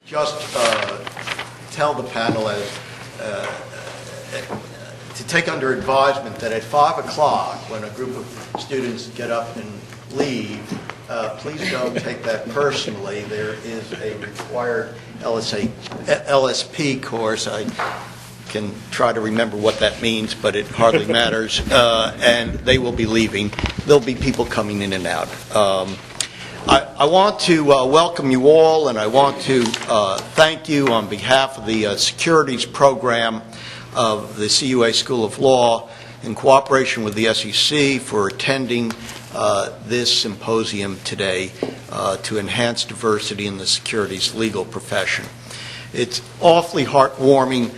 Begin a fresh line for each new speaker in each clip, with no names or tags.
Just tell the panel to take under advisement that at 5 o'clock, when a group of students get up and leave, please don't take that personally. There is a required LSP course. I can try to remember what that means, but it hardly matters. And they will be leaving. There'll be people coming in and out. I want to welcome you all, and I want to thank you on behalf of the Securities program of the CUA School of Law in cooperation with the SEC for attending this symposium today to enhance diversity in the securities legal profession. It's awfully heartwarming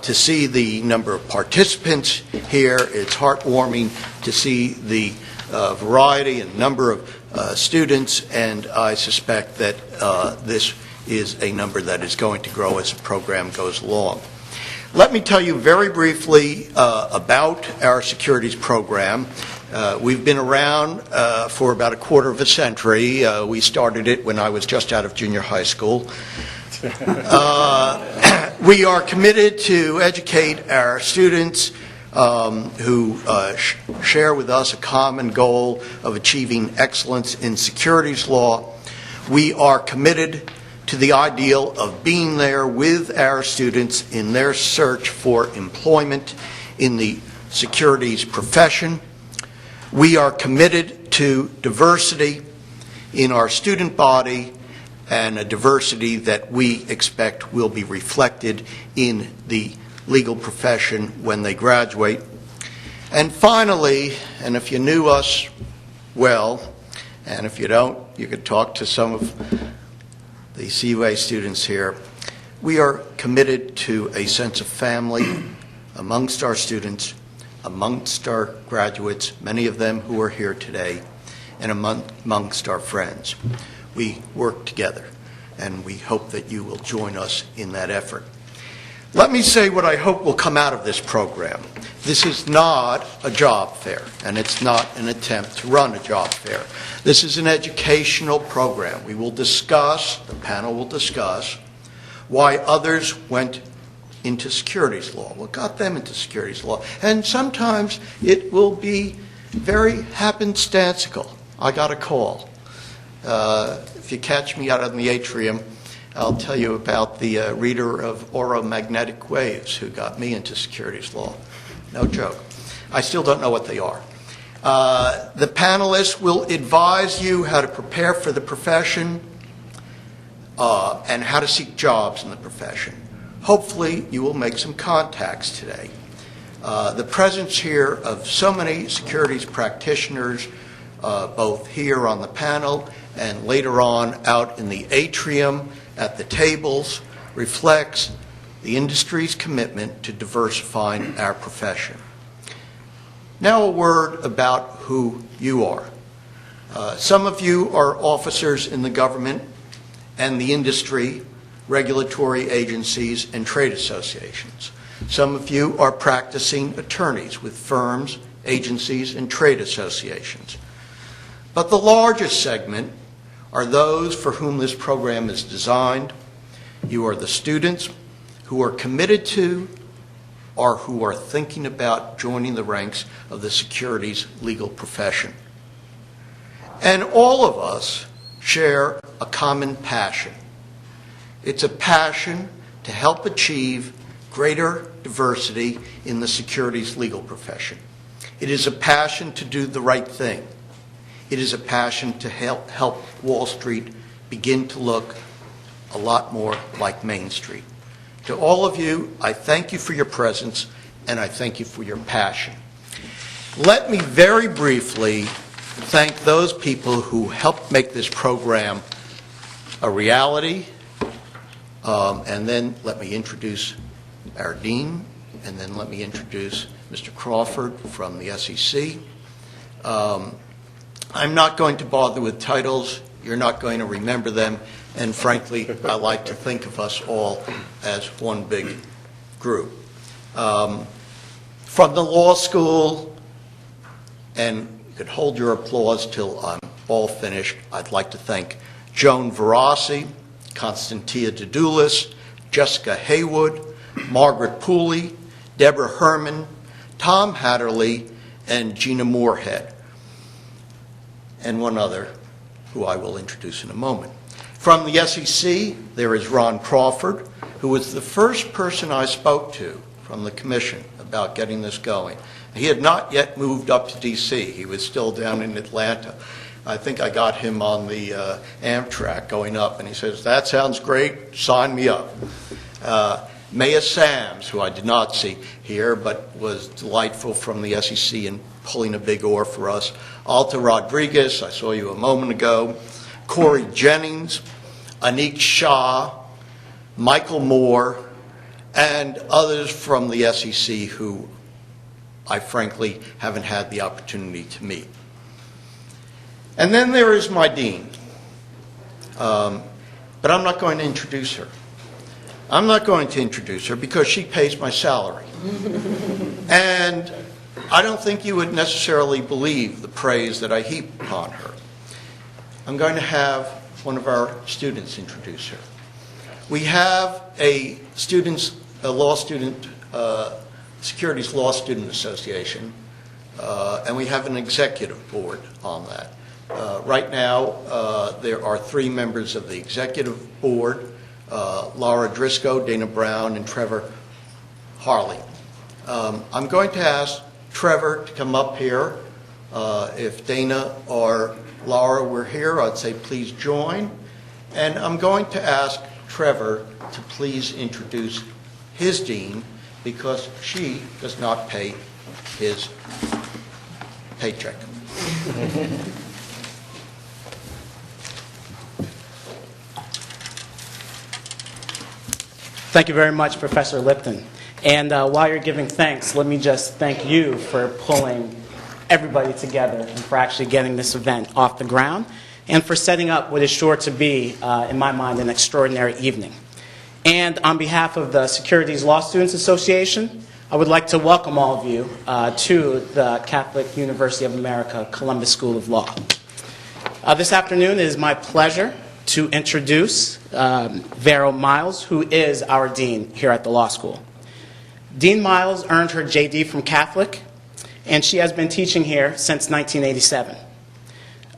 to see the number of participants here. It's heartwarming to see the variety and number of students, and I suspect that this is a number that is going to grow as the program goes along. Let me tell you very briefly about our securities program. We've been around for about a quarter of a century. We started it when I was just out of junior high school. We are committed to educate our students who share with us a common goal of achieving excellence in securities law. We are committed to the ideal of being there with our students in their search for employment in the securities profession. We are committed to diversity in our student body, and a diversity that we expect will be reflected in the legal profession when they graduate. And finally, and if you knew us well, and if you don't, you could talk to some of the CUA students here, we are committed to a sense of family amongst our students, amongst our graduates, many of them who are here today, and amongst our friends. We work together, and we hope that you will join us in that effort. Let me say what I hope will come out of this program. This is not a job fair, and it's not an attempt to run a job fair. This is an educational program. We will discuss, the panel will discuss, why others went into securities law, what got them into securities law. And sometimes it will be very happenstantical. I got a call. If you catch me out in the atrium, I'll tell you about the reader of oromagnetic waves who got me into securities law. No joke. I still don't know what they are. The panelists will advise you how to prepare for the profession and how to seek jobs in the profession. Hopefully, you will make some contacts today. The presence here of so many securities practitioners, both here on the panel and later on out in the atrium at the tables, reflects the industry's commitment to diversifying our profession. Now a word about who you are. Some of you are officers in the government and the industry, regulatory agencies, and trade associations. Some of you are practicing attorneys with firms, agencies, and trade associations. But the largest segment are those for whom this program is designed. You are the students who are committed to or who are thinking about joining the ranks of the securities legal profession. And all of us share a common passion. It's a passion to help achieve greater diversity in the securities legal profession. It is a passion to do the right thing. It is a passion to help Wall Street begin to look a lot more like Main Street. To all of you, I thank you for your presence, and I thank you for your passion. Let me very briefly thank those people who helped make this program a reality, and then let me introduce our dean, and then let me introduce Mr. Crawford from the SEC. I'm not going to bother with titles. You're not going to remember them. And frankly, I like to think of us all as one big group. From the law school, and you could hold your applause till I'm all finished, I'd like to thank Joan Verassi, Constantia Dedoulis, Jessica Haywood, Margaret Pooley, Deborah Herman, Tom Hatterley, and Gina Moorhead, and one other who I will introduce in a moment. From the SEC, there is Ron Crawford, who was the first person I spoke to from the Commission about getting this going. He had not yet moved up to D.C. He was still down in Atlanta. I think I got him on the Amtrak going up, and he says, "That sounds great, sign me up." Maya Sams, who I did not see here, but was delightful from the SEC in pulling a big oar for us. Alta Rodriguez, I saw you a moment ago. Corey Jennings, Anik Shah, Michael Moore, and others from the SEC who I frankly haven't had the opportunity to meet. And then there is my dean. But I'm not going to introduce her. I'm not going to introduce her because she pays my salary. And I don't think you would necessarily believe the praise that I heap upon her. I'm going to have one of our students introduce her. We have a law student, Securities Law Student Association, and we have an executive board on that. Right now, there are 3 members of the executive board, Laura Driscoll, Dana Brown, and Trevor Harley. I'm going to ask Trevor to come up here. If Dana or Laura were here, I'd say please join. And I'm going to ask Trevor to please introduce his dean because she does not pay his paycheck.
Thank you very much, Professor Lipton. And while you're giving thanks, let me just thank you for pulling everybody together and for actually getting this event off the ground and for setting up what is sure to be, in my mind, an extraordinary evening. And on behalf of the Securities Law Students Association, I would like to welcome all of you to the Catholic University of America Columbus School of Law. This afternoon it is my pleasure to introduce Vero Miles, who is our dean here at the law school. Dean Miles earned her JD from Catholic, and she has been teaching here since 1987.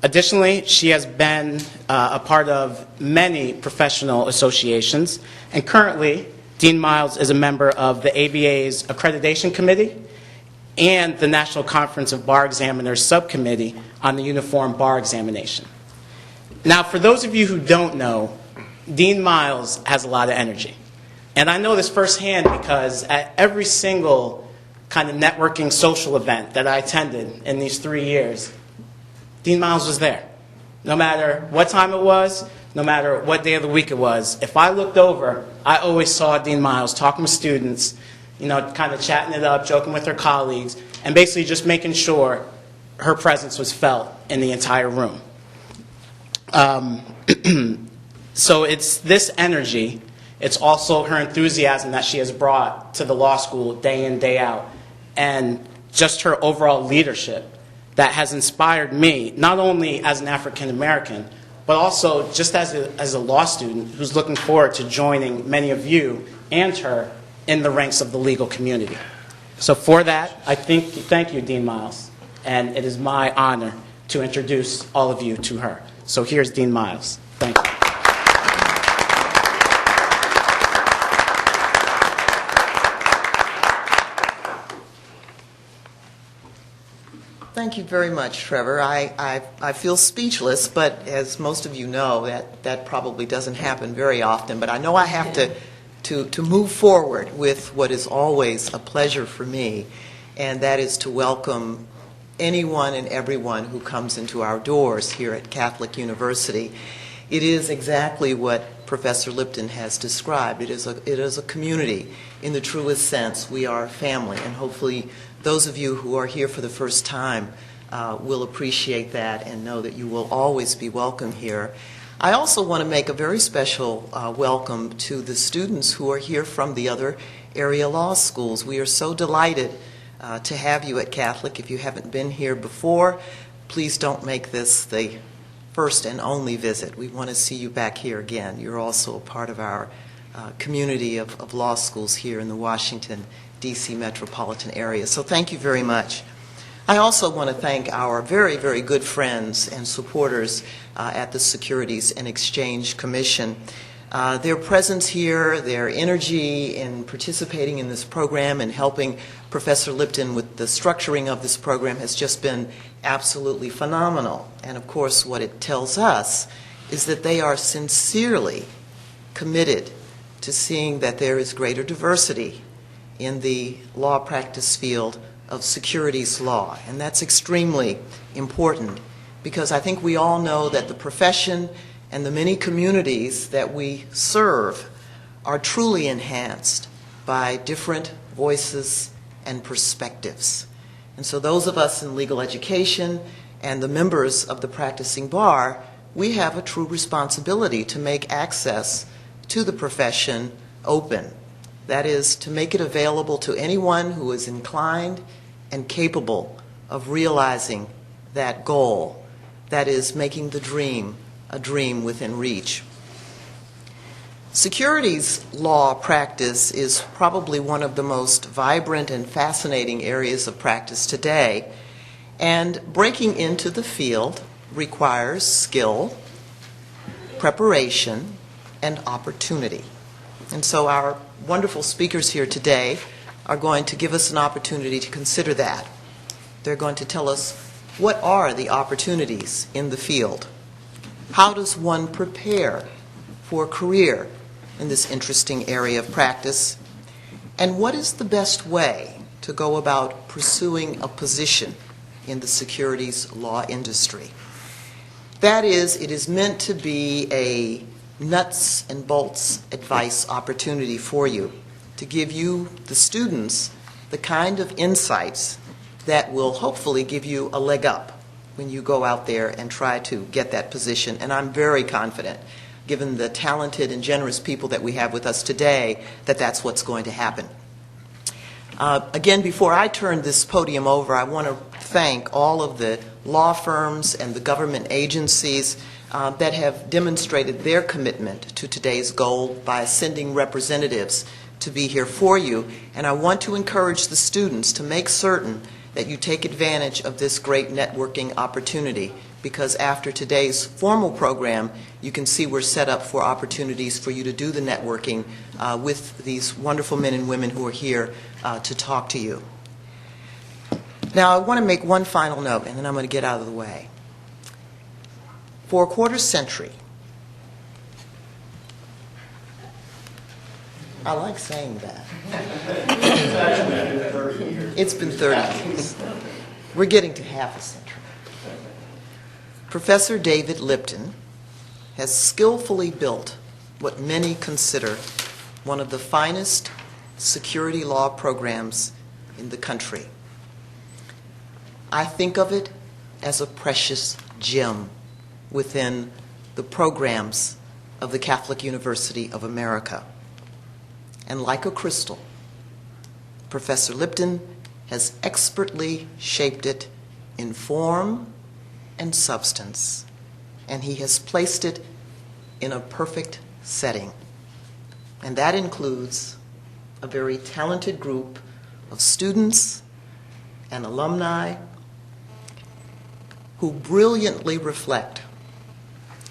Additionally, she has been a part of many professional associations, and currently, Dean Miles is a member of the ABA's Accreditation Committee and the National Conference of Bar Examiners Subcommittee on the Uniform Bar Examination. Now, for those of you who don't know, Dean Miles has a lot of energy. And I know this firsthand because at every single kind of networking social event that I attended in these 3 years, Dean Miles was there. No matter what time it was, no matter what day of the week it was, if I looked over, I always saw Dean Miles talking with students, kind of chatting it up, joking with her colleagues, and basically just making sure her presence was felt in the entire room. So it's this energy, it's also her enthusiasm that she has brought to the law school day in, day out, and just her overall leadership that has inspired me, not only as an African American, but also just as a law student who's looking forward to joining many of you and her in the ranks of the legal community. So for that, I thank you, Dean Miles, and it is my honor to introduce all of you to her. So here's Dean Miles. Thank you.
Thank you very much, Trevor. I feel speechless, but as most of you know, that probably doesn't happen very often. But I know I have to move forward with what is always a pleasure for me, and that is to welcome anyone and everyone who comes into our doors here at Catholic University. It is exactly what Professor Lipton has described. It is a community in the truest sense. We are a family, and hopefully those of you who are here for the first time will appreciate that and know that you will always be welcome here. I also want to make a very special welcome to the students who are here from the other area law schools. We are so delighted to have you at Catholic. If you haven't been here before, please don't make this the first and only visit. We want to see you back here again. You're also a part of our community of law schools here in the Washington, D.C. metropolitan area. So thank you very much. I also want to thank our very, very good friends and supporters at the Securities and Exchange Commission. Their presence here, their energy in participating in this program and helping Professor Lipton with the structuring of this program has just been absolutely phenomenal. And of course, what it tells us is that they are sincerely committed to seeing that there is greater diversity in the law practice field of securities law. And that's extremely important because I think we all know that the profession and the many communities that we serve are truly enhanced by different voices and perspectives. And so those of us in legal education and the members of the practicing bar, we have a true responsibility to make access to the profession open. That is, to make it available to anyone who is inclined and capable of realizing that goal, that is, making the dream a dream within reach. Securities law practice is probably one of the most vibrant and fascinating areas of practice today, and breaking into the field requires skill, preparation, and opportunity. And so our wonderful speakers here today are going to give us an opportunity to consider that. They're going to tell us what are the opportunities in the field. How does one prepare for a career in this interesting area of practice? And what is the best way to go about pursuing a position in the securities law industry? That is, it is meant to be a nuts and bolts advice opportunity for you, to give you, the students, the kind of insights that will hopefully give you a leg up when you go out there and try to get that position. And I'm very confident, given the talented and generous people that we have with us today, that that's what's going to happen. Again, before I turn this podium over, I want to thank all of the law firms and the government agencies that have demonstrated their commitment to today's goal by sending representatives to be here for you. And I want to encourage the students to make certain that you take advantage of this great networking opportunity, because after today's formal program, you can see we're set up for opportunities for you to do the networking with these wonderful men and women who are here to talk to you. Now, I want to make one final note, and then I'm going to get out of the way. For a quarter century, I like saying that. It's been 30 years. We're getting to half a century. Professor David Lipton has skillfully built what many consider one of the finest security law programs in the country. I think of it as a precious gem within the programs of the Catholic University of America. And like a crystal, Professor Lipton has expertly shaped it in form and substance, and he has placed it in a perfect setting. And that includes a very talented group of students and alumni who brilliantly reflect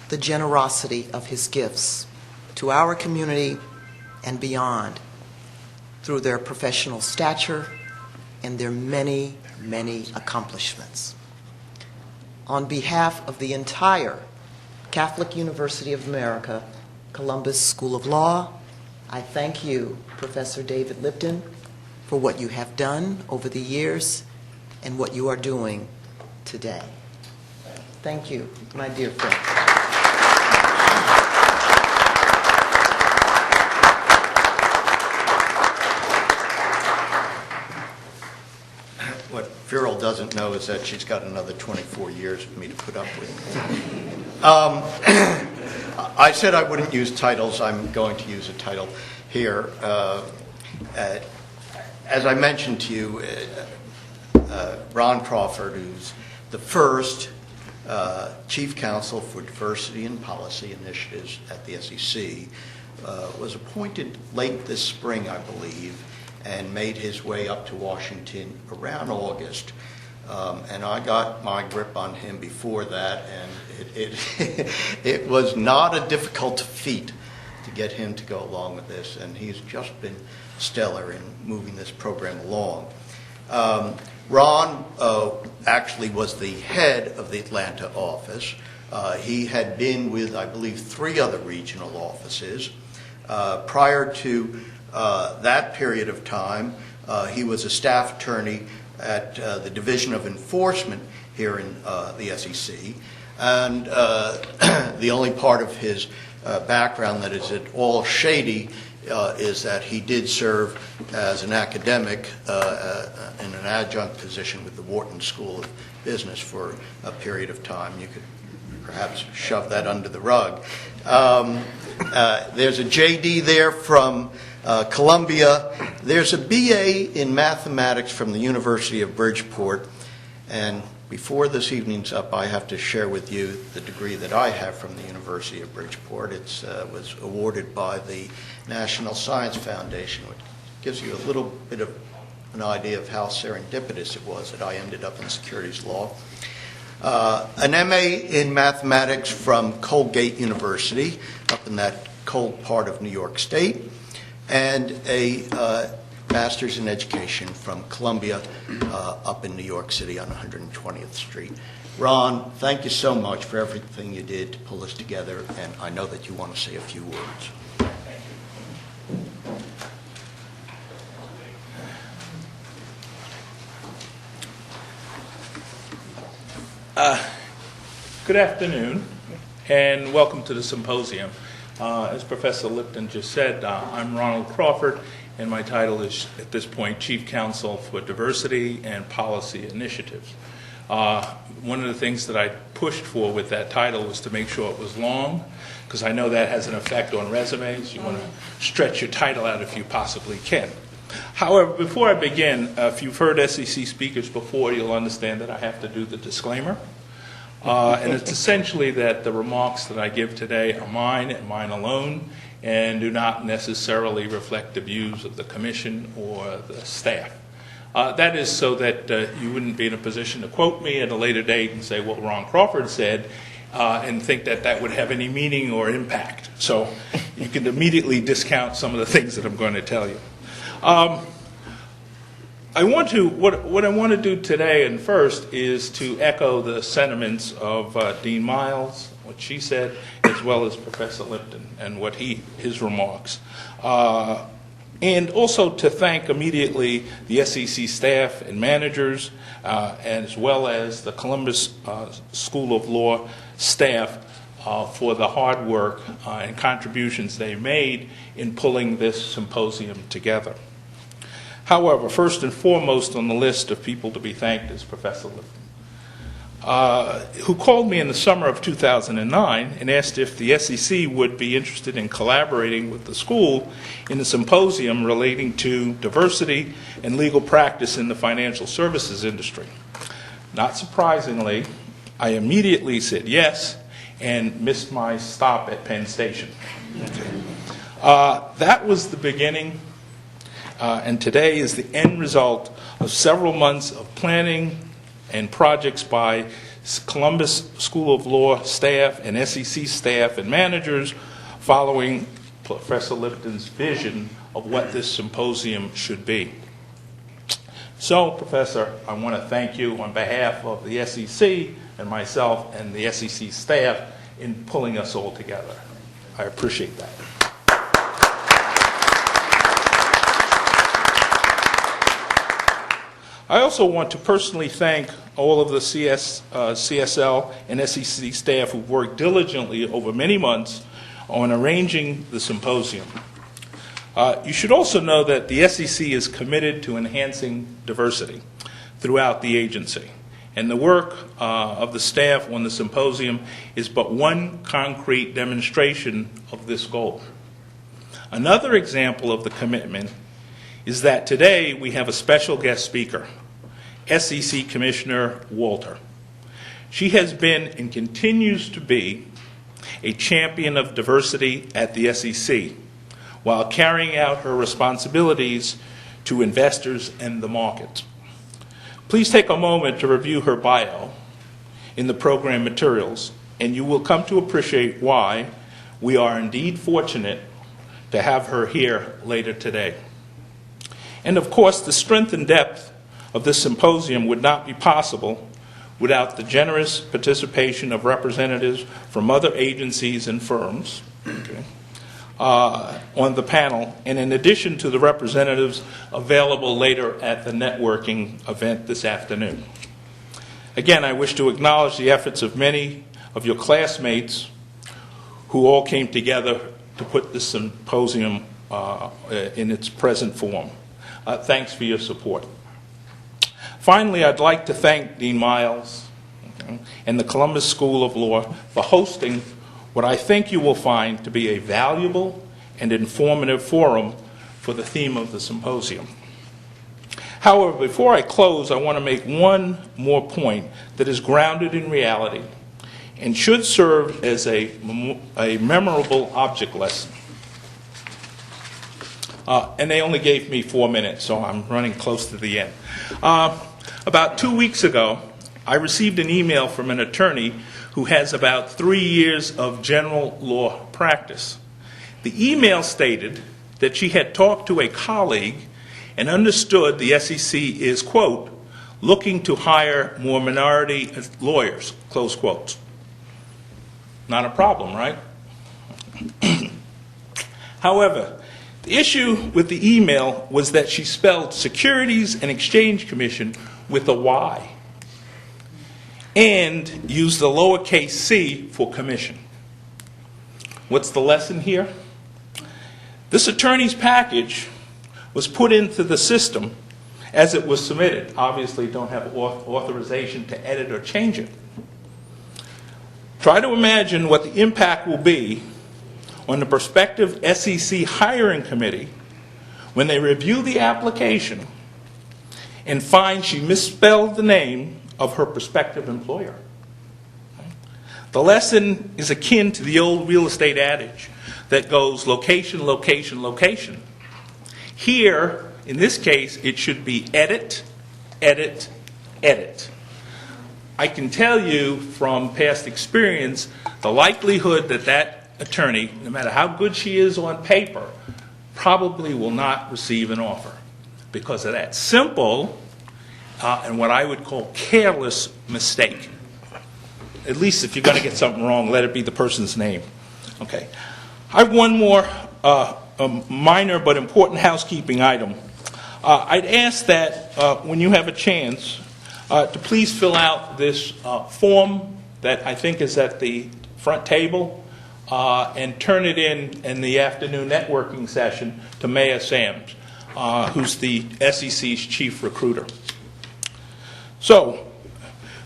the generosity of his gifts to our community and beyond through their professional stature and their many, many accomplishments. On behalf of the entire Catholic University of America, Columbus School of Law, I thank you, Professor David Lipton, for what you have done over the years and what you are doing today. Thank you, my dear friend.
What Viral doesn't know is that she's got another 24 years for me to put up with. I said I wouldn't use titles. I'm going to use a title here. As I mentioned to you, Ron Crawford, who's the first Chief Counsel for Diversity and Policy Initiatives at the SEC, was appointed late this spring, I believe, and made his way up to Washington around August. And I got my grip on him before that, and it was not a difficult feat to get him to go along with this, and he's just been stellar in moving this program along. Ron actually was the head of the Atlanta office. He had been with, I believe, 3 other regional offices. Prior to that period of time, he was a staff attorney at the Division of Enforcement here in the SEC. And the only part of his background that is at all shady is that he did serve as an academic in an adjunct position with the Wharton School of Business for a period of time. You could perhaps shove that under the rug. There's a JD there from Columbia. There's a BA in mathematics from the University of Bridgeport. And before this evening's up, I have to share with you the degree that I have from the University of Bridgeport. It was awarded by the National Science Foundation, which gives you a little bit of an idea of how serendipitous it was that I ended up in securities law. An MA in mathematics from Colgate University, up in that cold part of New York State, and a master's in education from Columbia up in New York City on 120th Street. Ron, thank you so much for everything you did to pull this together, and I know that you want to say a few words.
Good afternoon, and welcome to the symposium. As Professor Lipton just said, I'm Ronald Crawford, and my title is, at this point, Chief Counsel for Diversity and Policy Initiatives. One of the things that I pushed for with that title was to make sure it was long, because I know that has an effect on resumes. You want to stretch your title out if you possibly can. However, before I begin, if you've heard SEC speakers before, you'll understand that I have to do the disclaimer. And it's essentially that the remarks that I give today are mine and mine alone, and do not necessarily reflect the views of the Commission or the staff. That is so that you wouldn't be in a position to quote me at a later date and say what Ron Crawford said, and think that that would have any meaning or impact. So you can immediately discount some of the things that I'm going to tell you. What I want to do today and first is to echo the sentiments of Dean Miles, what she said, as well as Professor Lipton and what his remarks. And also to thank immediately the SEC staff and managers, as well as the Columbus School of Law staff for the hard work and contributions they made in pulling this symposium together. However, first and foremost on the list of people to be thanked is Professor Lipton, who called me in the summer of 2009 and asked if the SEC would be interested in collaborating with the school in a symposium relating to diversity and legal practice in the financial services industry. Not surprisingly, I immediately said yes and missed my stop at Penn Station. That was the beginning. And today is the end result of several months of planning and projects by Columbus School of Law staff and SEC staff and managers following Professor Lipton's vision of what this symposium should be. So, Professor, I want to thank you on behalf of the SEC and myself and the SEC staff in pulling us all together. I appreciate that. I also want to personally thank all of the CSL and SEC staff who worked diligently over many months on arranging the symposium. You should also know that the SEC is committed to enhancing diversity throughout the agency, and the work of the staff on the symposium is but one concrete demonstration of this goal. Another example of the commitment is that today we have a special guest speaker, SEC Commissioner Walter. She has been and continues to be a champion of diversity at the SEC while carrying out her responsibilities to investors and the market. Please take a moment to review her bio in the program materials, and you will come to appreciate why we are indeed fortunate to have her here later today. And of course, the strength and depth of this symposium would not be possible without the generous participation of representatives from other agencies and firms on the panel, and in addition to the representatives available later at the networking event this afternoon. Again, I wish to acknowledge the efforts of many of your classmates who all came together to put this symposium in its present form. Thanks for your support. Finally, I'd like to thank Dean Miles and the Columbus School of Law for hosting what I think you will find to be a valuable and informative forum for the theme of the symposium. However, before I close, I want to make one more point that is grounded in reality and should serve as a memorable object lesson. And they only gave me 4 minutes, so I'm running close to the end. About 2 weeks ago, I received an email from an attorney who has about 3 years of general law practice. The email stated that she had talked to a colleague and understood the SEC is, quote, looking to hire more minority lawyers, close quotes. Not a problem, right? However, the issue with the email was that she spelled Securities and Exchange Commission with a Y and used the lowercase c for commission. What's the lesson here? This attorney's package was put into the system as it was submitted. Obviously, don't have authorization to edit or change it. Try to imagine what the impact will be on the prospective SEC hiring committee when they review the application and find she misspelled the name of her prospective employer. The lesson is akin to the old real estate adage that goes location, location, location. Here, in this case, it should be edit, edit, edit. I can tell you from past experience, the likelihood that that attorney, no matter how good she is on paper, probably will not receive an offer because of that simple and what I would call careless mistake. At least if you're going to get something wrong, let it be the person's name. Okay. I have one more minor but important housekeeping item. I'd ask that when you have a chance to please fill out this form that I think is at the front table and turn it in the afternoon networking session to Maya Sams, who's the SEC's chief recruiter. So,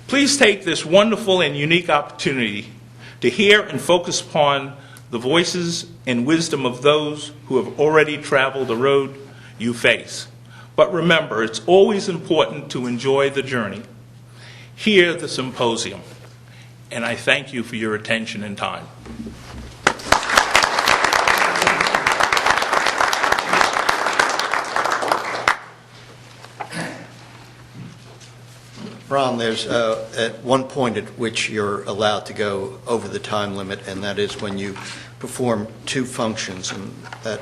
please take this wonderful and unique opportunity to hear and focus upon the voices and wisdom of those who have already traveled the road you face. But remember, it's always important to enjoy the journey. Hear the symposium. And I thank you for your attention and time.
Ron, there's at one point at which you're allowed to go over the time limit, and that is when you perform two functions, and that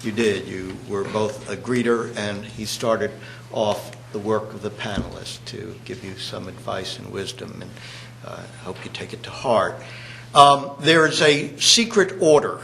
you did. You were both a greeter, and he started off the work of the panelists to give you some advice and wisdom, and I hope you take it to heart. There is a secret order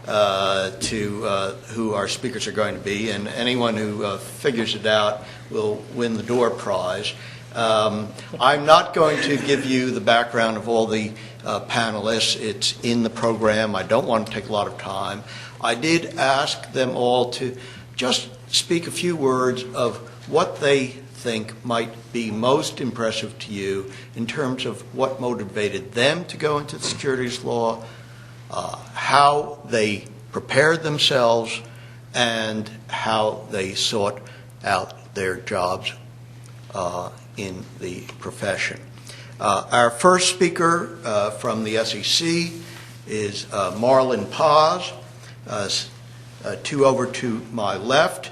to who our speakers are going to be, and anyone who figures it out will win the door prize. I'm not going to give you the background of all the panelists. It's in the program. I don't want to take a lot of time. I did ask them all to just speak a few words of what they think might be most impressive to you in terms of what motivated them to go into the securities law, how they prepared themselves, and how they sought out their jobs in the profession. Our first speaker from the SEC is Marlon Paz, two over to my left.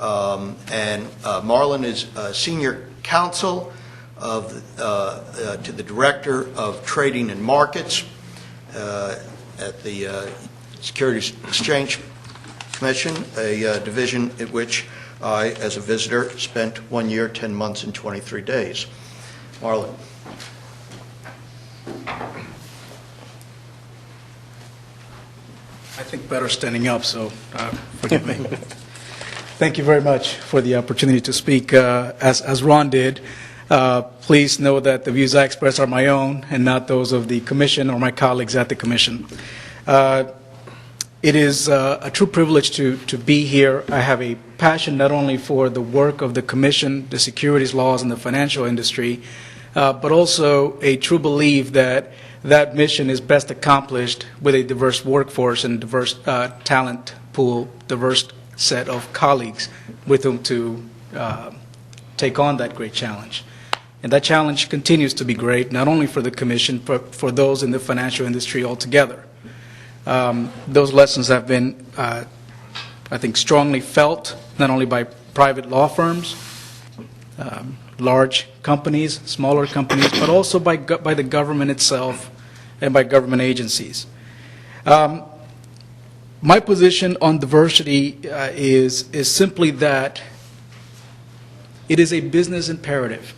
And Marlon is Senior Counsel to the Director of Trading and Markets at the Securities Exchange Commission, a division at which I, as a visitor, spent 1 year, 10 months, and 23 days. Marlon.
I think better standing up, so forgive me. Thank you very much for the opportunity to speak. As Ron did, please know that the views I express are my own and not those of the Commission or my colleagues at the Commission. It is a true privilege to be here. I have a passion not only for the work of the Commission, the securities laws, and the financial industry, but also a true belief that that mission is best accomplished with a diverse workforce and diverse talent pool, diverse set of colleagues with whom to take on that great challenge. And that challenge continues to be great, not only for the Commission, but for those in the financial industry altogether. Those lessons have been, I think, strongly felt, not only by private law firms, large companies, smaller companies, but also by the government itself and by government agencies. My position on diversity is simply that it is a business imperative.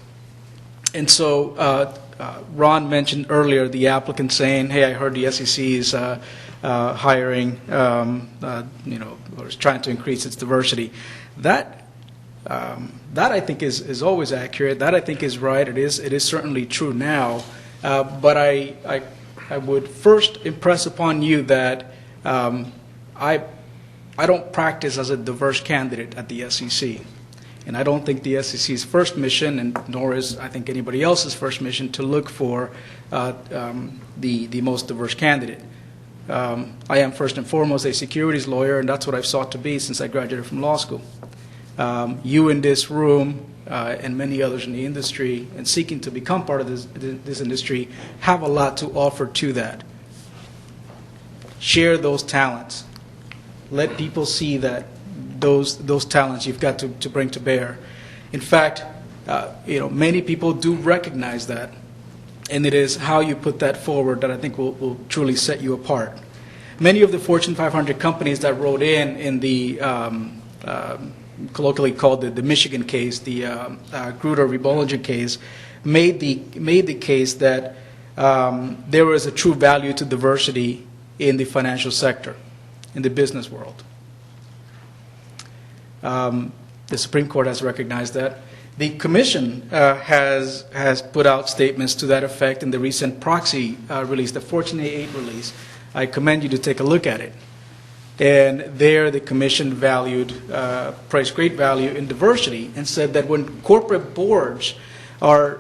And so Ron mentioned earlier the applicant saying, hey, I heard the SEC is hiring, or is trying to increase its diversity. That I think is always accurate. That I think is right. It is certainly true now. But I would first impress upon you that I don't practice as a diverse candidate at the SEC. And I don't think the SEC's first mission, and nor is I think anybody else's first mission, to look for the most diverse candidate. I am first and foremost a securities lawyer, and that's what I've sought to be since I graduated from law school. You in this room and many others in the industry and seeking to become part of this industry have a lot to offer to that. Share those talents. Let people see that those talents you've got to bring to bear. In fact, many people do recognize that, and it is how you put that forward that I think will truly set you apart. Many of the Fortune 500 companies that wrote in the colloquially called the Michigan case, the Grutter v. Bollinger case, made the case that there was a true value to diversity in the financial sector, in the business world. The Supreme Court has recognized that. The Commission has put out statements to that effect in the recent proxy release, the 14A8 release. I commend you to take a look at it. And there the Commission placed great value in diversity and said that when corporate boards are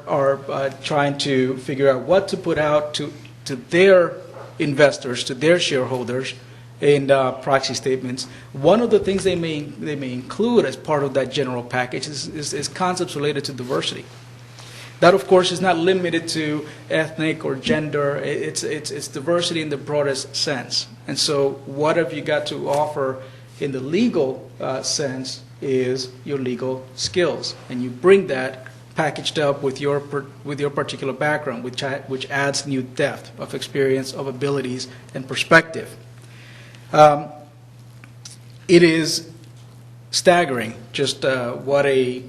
trying to figure out what to put out to their investors, to their shareholders in proxy statements, one of the things they may include as part of that general package is concepts related to diversity. That, of course, is not limited to ethnic or gender. It's diversity in the broadest sense. And so what have you got to offer in the legal sense is your legal skills. And you bring that packaged up with your particular background, which adds new depth of experience, of abilities, and perspective. It is staggering just what a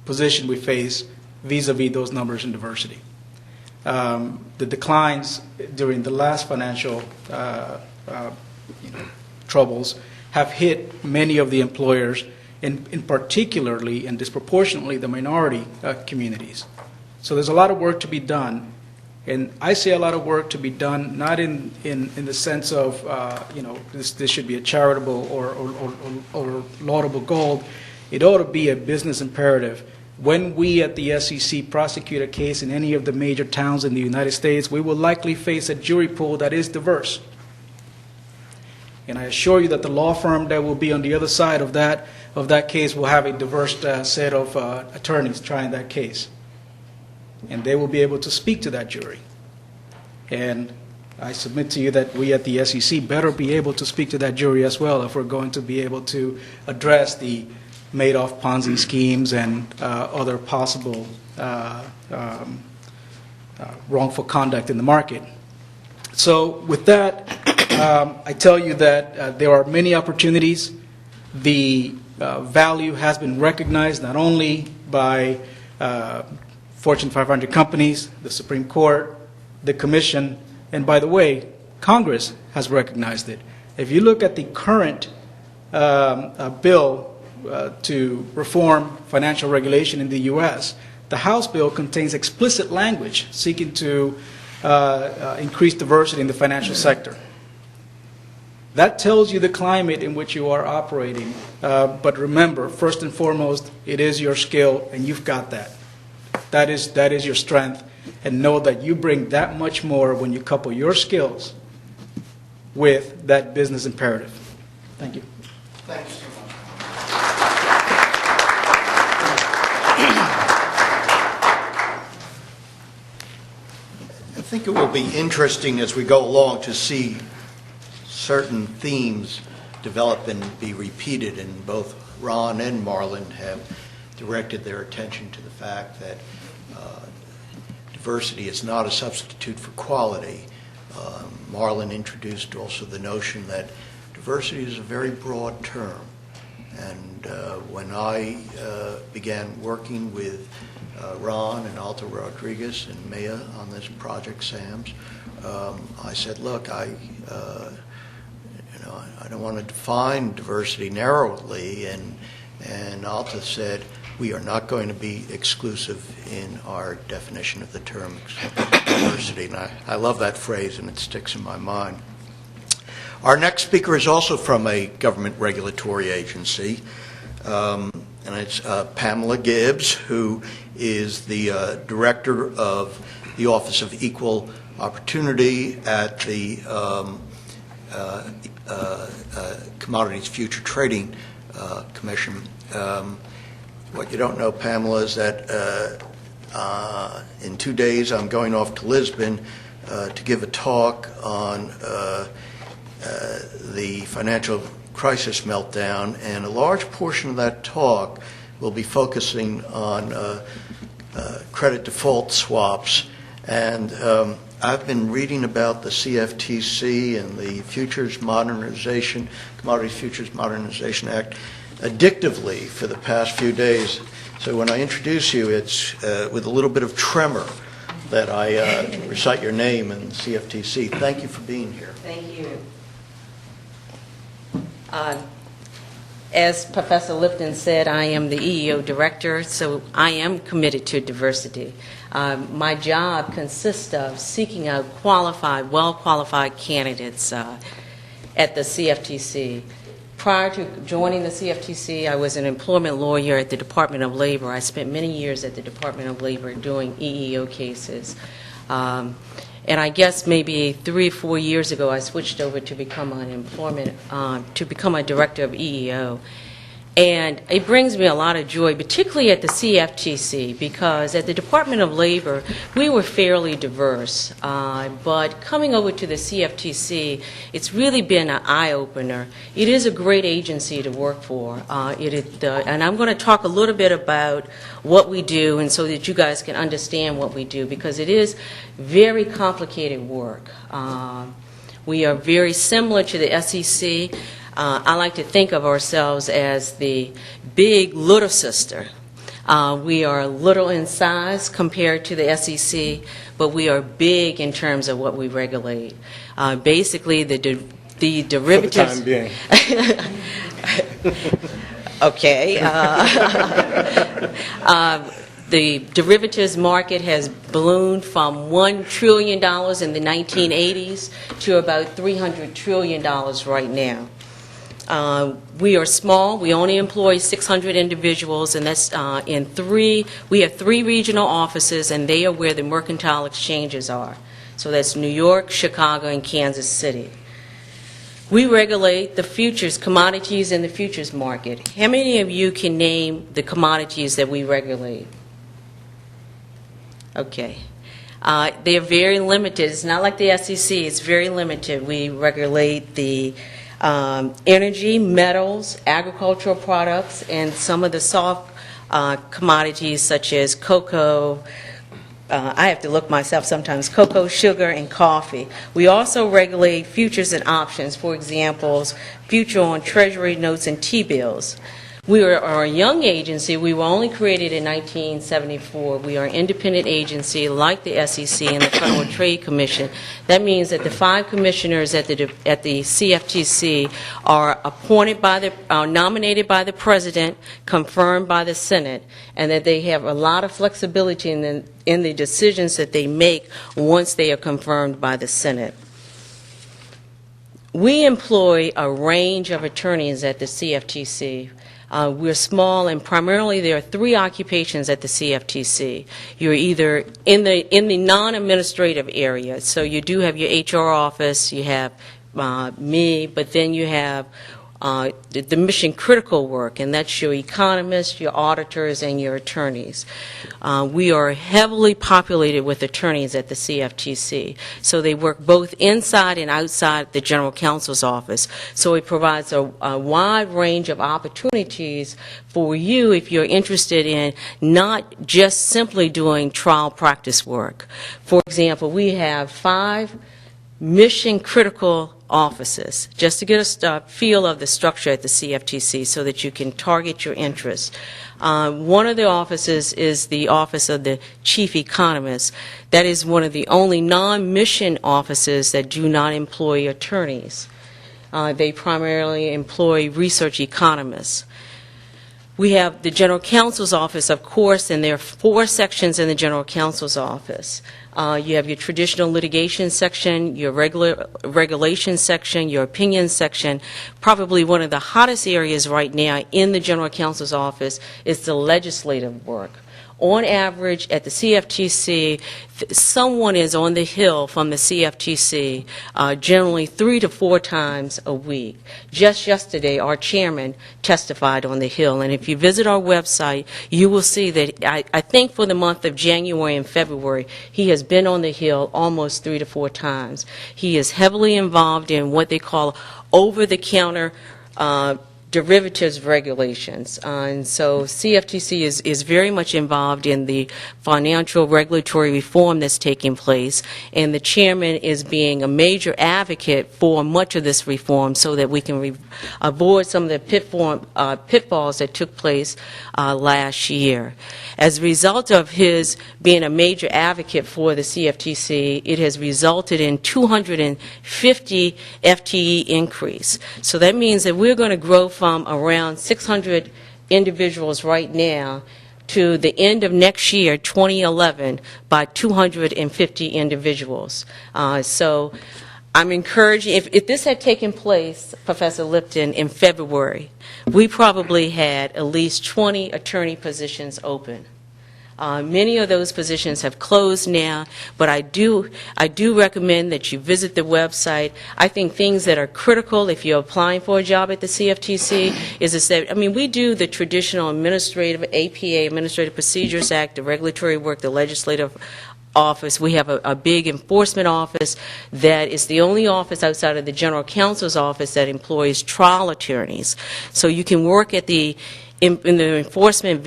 position we face vis-a-vis those numbers in diversity. The declines during the last financial troubles have hit many of the employers, in particularly and disproportionately the minority communities. So there's a lot of work to be done. And I say a lot of work to be done, not in the sense of, this should be a charitable or laudable goal. It ought to be a business imperative. When we at the SEC prosecute a case in any of the major towns in the United States, we will likely face a jury pool that is diverse. And I assure you that the law firm that will be on the other side of that case will have a diverse set of attorneys trying that case. and they will be able to speak to that jury. And I submit to you that we at the SEC better be able to speak to that jury as well if we're going to be able to address the Madoff Ponzi schemes and other possible wrongful conduct in the market. So with that, I tell you that there are many opportunities. The value has been recognized not only by Fortune 500 companies, the Supreme Court, the Commission, and by the way, Congress has recognized it. If you look at the current bill to reform financial regulation in the U.S., the House bill contains explicit language seeking to increase diversity in the financial sector. That tells you the climate in which you are operating. But remember, first and foremost, it is your skill, and you've got that. That is your strength. And know that you bring that much more when you couple your skills with that business imperative. Thank you.
Thanks so much. I think it will be interesting as we go along to see certain themes develop and be repeated, and both Ron and Marlon have directed their attention to the fact that diversity is not a substitute for quality. Marlon introduced also the notion that diversity is a very broad term. And when I began working with Ron and Alto Rodriguez and Maya on this project, SAMS, I said, look, I don't want to define diversity narrowly, and Alta said, we are not going to be exclusive in our definition of the term diversity. And I love that phrase, and it sticks in my mind. Our next speaker is also from a government regulatory agency, and it's Pamela Gibbs, who is the director of the Office of Equal Opportunity at the Commodities Future Trading Commission. What you don't know, Pamela, is that in 2 days I'm going off to Lisbon to give a talk on the financial crisis meltdown, and a large portion of that talk will be focusing on credit default swaps. And I've been reading about the CFTC and the Futures Modernization, Commodities Futures Modernization Act addictively for the past few days. So when I introduce you, it's with a little bit of tremor that I recite your name and CFTC. Thank you for being here.
Thank you. As Professor Lipton said, I am the EEO director, so I am committed to diversity. My job consists of seeking out qualified, well-qualified candidates at the CFTC. Prior to joining the CFTC, I was an employment lawyer at the Department of Labor. I spent many years at the Department of Labor doing EEO cases. And I guess maybe 3 or 4 years ago, I switched over to become a director of EEO. And it brings me a lot of joy, particularly at the CFTC, because at the Department of Labor, we were fairly diverse. But coming over to the CFTC, it's really been an eye-opener. It is a great agency to work for. And I'm going to talk a little bit about what we do, and so that you guys can understand what we do, because it is very complicated work. We are very similar to the SEC. I like to think of ourselves as the big little sister. We are little in size compared to the SEC, but we are big in terms of what we regulate. Basically, the derivatives.
For the time being.
Okay. The derivatives market has ballooned from $1 trillion in the 1980s to about $300 trillion right now. We are small. We only employ 600 individuals, and that's we have 3 regional offices, and they are where the mercantile exchanges are. So that's New York, Chicago, and Kansas City. We regulate the futures, commodities in the futures market. How many of you can name the commodities that we regulate? Okay. They're very limited. It's not like the SEC. It's very limited. We regulate the energy, metals, agricultural products, and some of the soft commodities such as cocoa. I have to look myself sometimes, cocoa, sugar, and coffee. We also regulate futures and options, for example, future on treasury notes and T-bills. We are a young agency. We were only created in 1974. We are an independent agency like the SEC and the Federal Trade Commission. That means that the 5 commissioners at the CFTC are nominated by the President, confirmed by the Senate, and that they have a lot of flexibility in the decisions that they make once they are confirmed by the Senate. We employ a range of attorneys at the CFTC. We're small, and primarily there are 3 occupations at the CFTC. You're either in the non-administrative area, so you do have your HR office, you have me, but then you have the mission-critical work, and that's your economists, your auditors, and your attorneys. We are heavily populated with attorneys at the CFTC, so they work both inside and outside the General Counsel's office. So it provides a wide range of opportunities for you if you're interested in not just simply doing trial practice work. For example, we have 5 mission-critical offices, just to get a feel of the structure at the CFTC so that you can target your interests. One of the offices is the Office of the Chief Economist. That is one of the only non-mission offices that do not employ attorneys. They primarily employ research economists. We have the General Counsel's office, of course, and there are 4 sections in the General Counsel's office. You have your traditional litigation section, your regulation section, your opinion section. Probably one of the hottest areas right now in the General Counsel's office is the legislative work. On average, at the CFTC, someone is on the Hill from the CFTC generally 3 to 4 times a week. Just yesterday, our chairman testified on the Hill, and if you visit our website, you will see that I think for the month of January and February, he has been on the Hill almost 3 to 4 times. He is heavily involved in what they call over-the-counter derivatives regulations. And so CFTC is very much involved in the financial regulatory reform that's taking place, and the chairman is being a major advocate for much of this reform so that we can avoid some of the pitfalls that took place last year. As a result of his being a major advocate for the CFTC, it has resulted in 250 FTE increase. So that means that we're going to grow from around 600 individuals right now to the end of next year, 2011, by 250 individuals. So I'm encouraging, if this had taken place, Professor Lipton, in February, we probably had at least 20 attorney positions open. Many of those positions have closed now, but I do recommend that you visit the website. I think things that are critical if you're applying for a job at the CFTC is that, I mean, we do the traditional administrative, APA, Administrative Procedures Act, the regulatory work, the legislative office. We have a big enforcement office that is the only office outside of the General Counsel's office that employs trial attorneys. So you can work at in the enforcement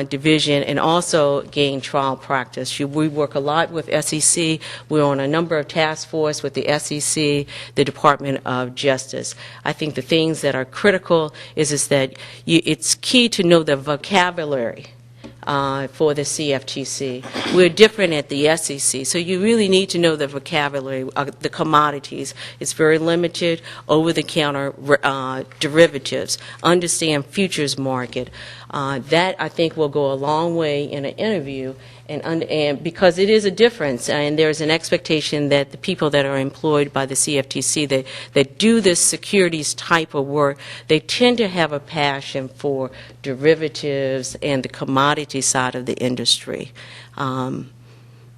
division and also gain trial practice. We work a lot with SEC. We're on a number of task force with the SEC, the Department of Justice. I think the things that are critical is that it's key to know the vocabulary for the CFTC. We're different at the SEC, so you really need to know the vocabulary, the commodities. It's very limited, over-the-counter derivatives, understand futures market. That, I think, will go a long way in an interview, and because it is a difference, and there's an expectation that the people that are employed by the CFTC that do this securities type of work, they tend to have a passion for derivatives and the commodity side of the industry.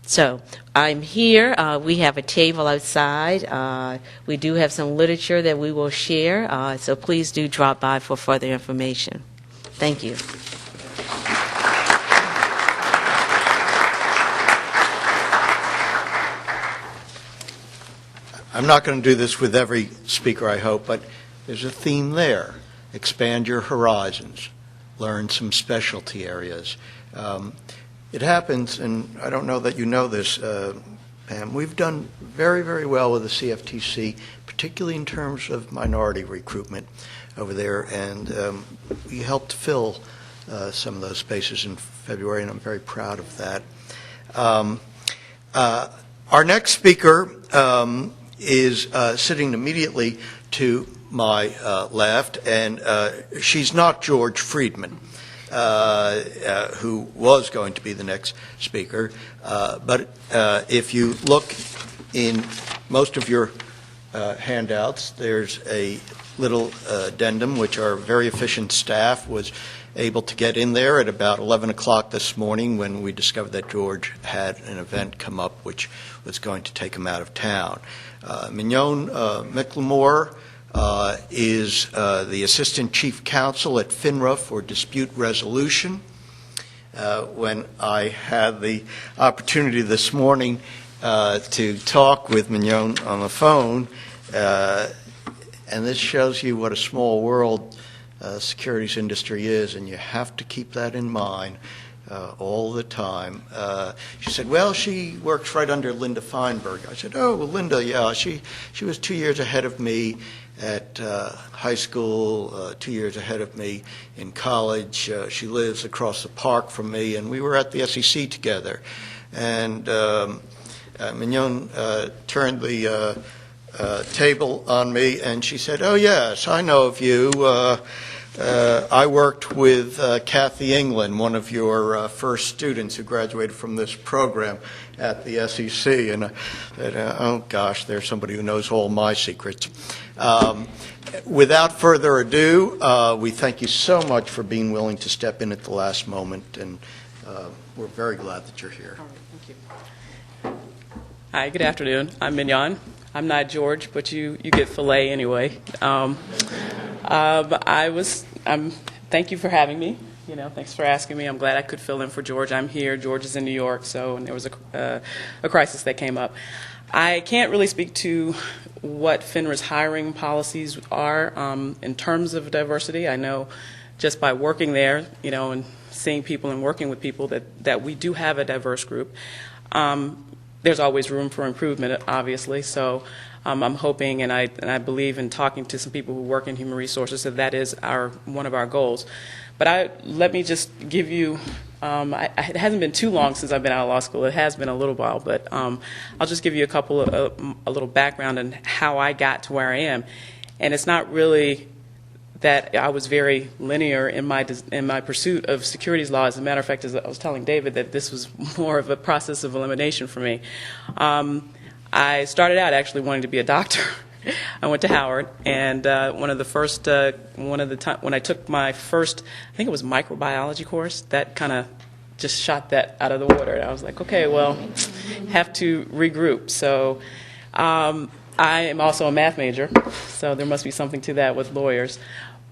So I'm here. We have a table outside. We do have some literature that we will share, so please do drop by for further information. Thank you.
I'm not going to do this with every speaker, I hope, but there's a theme there. Expand your horizons. Learn some specialty areas. It happens, and I don't know that you know this, Pam, we've done very, very well with the CFTC, particularly in terms of minority recruitment over there, and we helped fill some of those spaces in February, and I'm very proud of that. Our next speaker is sitting immediately to my left, and she's not George Friedman, who was going to be the next speaker. But if you look in most of your handouts, there's a little addendum which our very efficient staff was able to get in there at about 11 o'clock this morning when we discovered that George had an event come up which was going to take him out of town. Mignon McLemore is the Assistant Chief Counsel at FINRA for Dispute Resolution. When I had the opportunity this morning to talk with Mignon on the phone, and this shows you what a small world securities industry is, and you have to keep that in mind all the time. She said, well, she works right under Linda Feinberg. I said, oh, well, Linda, yeah, she was 2 years ahead of me at high school, 2 years ahead of me in college. She lives across the park from me, and we were at the SEC together. And Mignon turned the table on me, and she said, oh, yes, I know of you. I worked with Kathy England, one of your first students who graduated from this program at the SEC. And I said, oh, gosh, there's somebody who knows all my secrets. Without further ado, we thank you so much for being willing to step in at the last moment, and we're very glad that you're here.
All right, thank you. Hi, good afternoon. I'm Mignon. I'm not George, but you get filet anyway. Thank you for having me. Thanks for asking me. I'm glad I could fill in for George. I'm here. George is in New York, so and there was a crisis that came up. I can't really speak to what FINRA's hiring policies are in terms of diversity. I know just by working there, and seeing people and working with people that we do have a diverse group. There's always room for improvement, obviously. So I'm hoping, and I believe in talking to some people who work in human resources, that is one of our goals. But let me just give you. It hasn't been too long since I've been out of law school. It has been a little while, but I'll just give you a little background on how I got to where I am. And it's not really that I was very linear in my pursuit of securities law. As a matter of fact, as I was telling David, that this was more of a process of elimination for me. I started out actually wanting to be a doctor. I went to Howard, and when I took my first, I think it was microbiology course, that kind of just shot that out of the water. And I was like, okay, well, have to regroup. So I am also a math major, so there must be something to that with lawyers.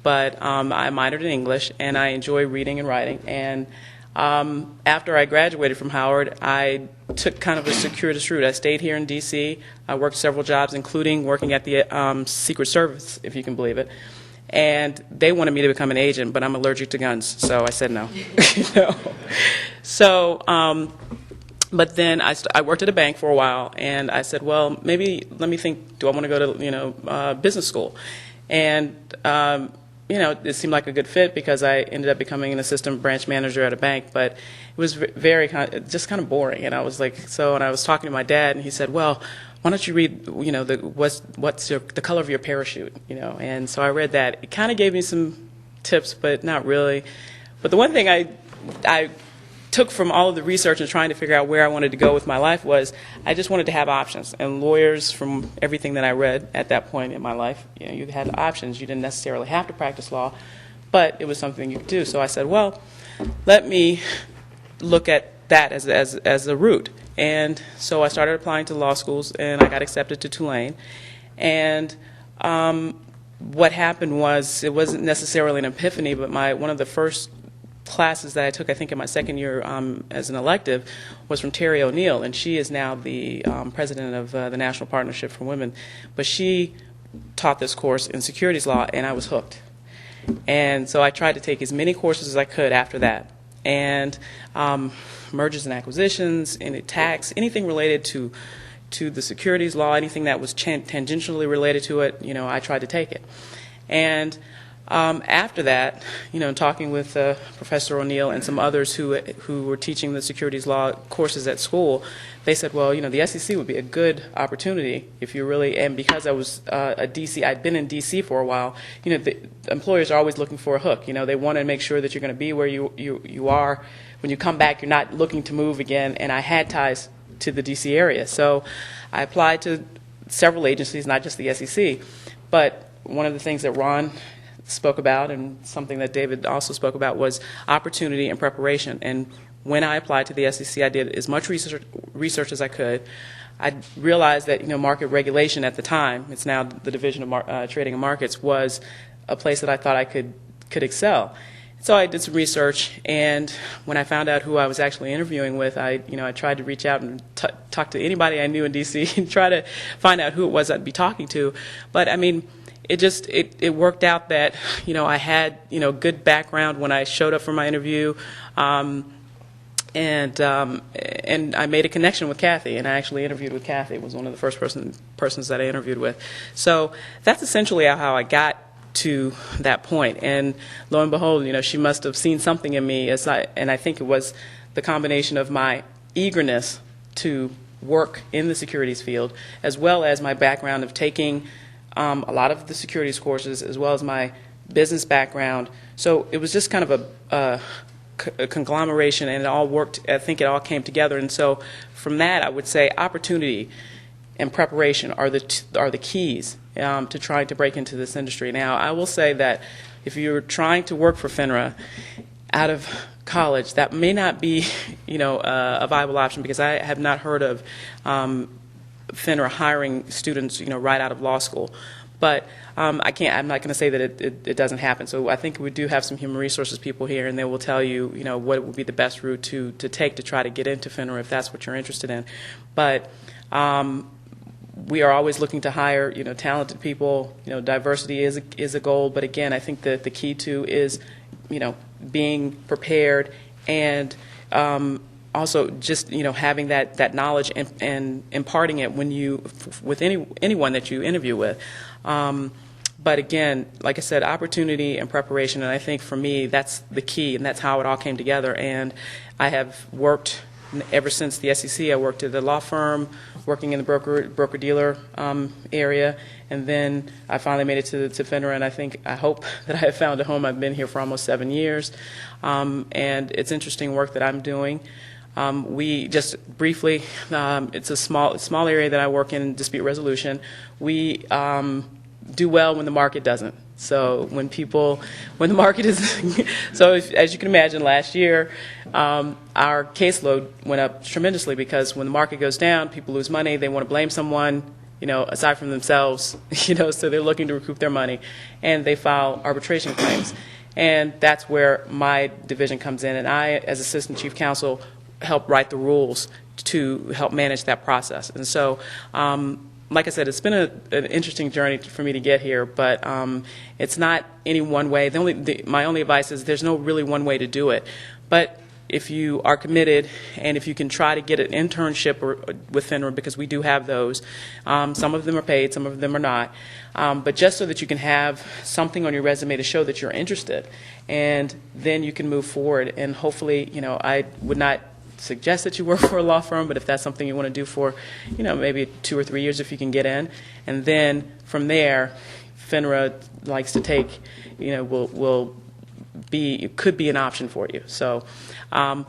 But I minored in English, and I enjoy reading and writing. And after I graduated from Howard, I took kind of a circuitous route. I stayed here in D.C. I worked several jobs, including working at the Secret Service, if you can believe it. And they wanted me to become an agent, but I'm allergic to guns, so I said no. So, but then I worked at a bank for a while, and I said, well, maybe let me think. Do I want to go to business school? And it seemed like a good fit because I ended up becoming an assistant branch manager at a bank, but it was just kind of boring. And I was like, and I was talking to my dad, and he said, well, why don't you read, what's the color of your parachute, And so I read that. It kind of gave me some tips, but not really. But the one thing I took from all of the research and trying to figure out where I wanted to go with my life was I just wanted to have options. And lawyers, from everything that I read at that point in my life, you had options. You didn't necessarily have to practice law, but it was something you could do. So I said, well, let me look at that as a route. And so I started applying to law schools, and I got accepted to Tulane. And what happened was, it wasn't necessarily an epiphany, but one of the first classes that I took, I think, in my second year as an elective, was from Terry O'Neill, and she is now the president of the National Partnership for Women. But she taught this course in securities law, and I was hooked. And so I tried to take as many courses as I could after that. And mergers and acquisitions, and tax, anything related to the securities law, anything that was tangentially related to it, I tried to take it. And after that, talking with Professor O'Neill and some others who were teaching the securities law courses at school, they said, well, the SEC would be a good opportunity if you really, and because I was I'd been in DC for a while, the employers are always looking for a hook. They want to make sure that you're going to be where you are. When you come back, you're not looking to move again, and I had ties to the DC area. So I applied to several agencies, not just the SEC, but one of the things that Ron spoke about, and something that David also spoke about, was opportunity and preparation. And when I applied to the SEC, I did as much research as I could. I realized that market regulation at the time, it's now the Division of Trading and Markets, was a place that I thought I could excel. So I did some research, and when I found out who I was actually interviewing with, I tried to reach out and talk to anybody I knew in DC and try to find out who it was I'd be talking to. But I mean, it worked out that I had good background when I showed up for my interview, and I made a connection with Kathy, and I actually interviewed with Kathy. It was one of the first persons that I interviewed with. So that's essentially how I got to that point. And lo and behold, she must have seen something in me, and I think it was the combination of my eagerness to work in the securities field, as well as my background of taking a lot of the securities courses, as well as my business background. So it was just kind of a conglomeration, and it all worked. I think it all came together. And so from that, I would say opportunity and preparation are the keys to trying to break into this industry. Now, I will say that if you're trying to work for FINRA out of college, that may not be, a viable option, because I have not heard of FINRA hiring students, right out of law school. But I'm not going to say that it doesn't happen. So I think we do have some human resources people here, and they will tell you, what would be the best route to take to try to get into FINRA if that's what you're interested in. But we are always looking to hire, talented people. Diversity is a goal. But again, I think that the key to is, being prepared, and also just having that knowledge and imparting it with anyone that you interview with. But again, like I said, opportunity and preparation, and I think for me that's the key, and that's how it all came together. And I have worked ever since the SEC. I worked at a law firm, working in the broker-dealer area, and then I finally made it to FINRA, and I hope that I have found a home. I've been here for almost 7 years, and it's interesting work that I'm doing. We just briefly, it's a small area that I work in dispute resolution. We do well when the market doesn't. So when the market is, so as you can imagine, last year our caseload went up tremendously, because when the market goes down, people lose money. They want to blame someone, aside from themselves, so they're looking to recoup their money, and they file arbitration claims. And that's where my division comes in, and I, as Assistant Chief Counsel, help write the rules to help manage that process. And so, like I said, it's been an interesting journey for me to get here, but it's not any one way. My only advice is there's no really one way to do it. But if you are committed, and if you can try to get an internship with FINRA, because we do have those, some of them are paid, some of them are not, but just so that you can have something on your resume to show that you're interested, and then you can move forward. And hopefully, I would not suggest that you work for a law firm, but if that's something you want to do for, maybe 2 or 3 years if you can get in, and then from there, FINRA likes to take, could be an option for you. So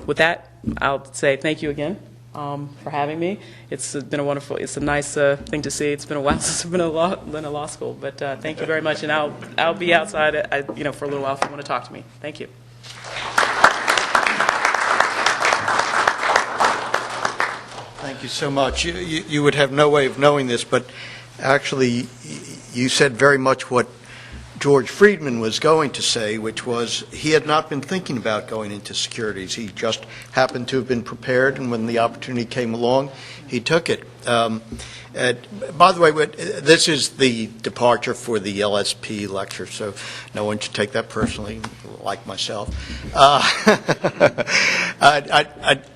with that, I'll say thank you again for having me. It's been it's a nice thing to see. It's been a while since I've been in a law school, but thank you very much, and I'll be outside, for a little while if you want to talk to me. Thank you.
Thank you so much. You would have no way of knowing this, but actually you said very much what George Friedman was going to say, which was he had not been thinking about going into securities. He just happened to have been prepared, and when the opportunity came along, he took it. By the way, this is the departure for the LSP lecture, so no one should take that personally, like myself.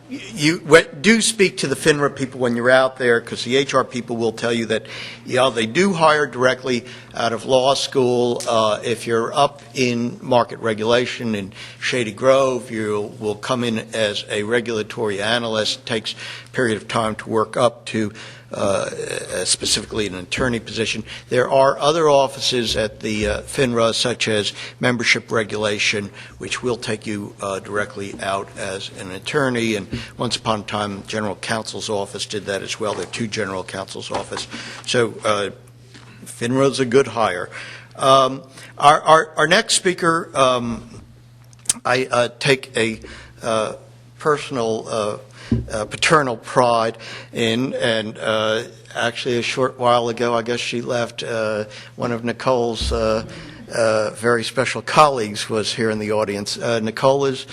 You do speak to the FINRA people when you're out there, because the HR people will tell you that, they do hire directly out of law school. If you're up in market regulation in Shady Grove, you will come in as a regulatory analyst. It takes a period of time to work up to specifically an attorney position. There are other offices at the FINRA, such as membership regulation, which will take you directly out as an attorney. And once upon a time, general counsel's office did that as well. There are 2 general counsel's offices. So FINRA is a good hire. Our next speaker, I take a personal paternal pride in, and actually a short while ago, I guess she left, one of Nicole's very special colleagues was here in the audience. Nicole is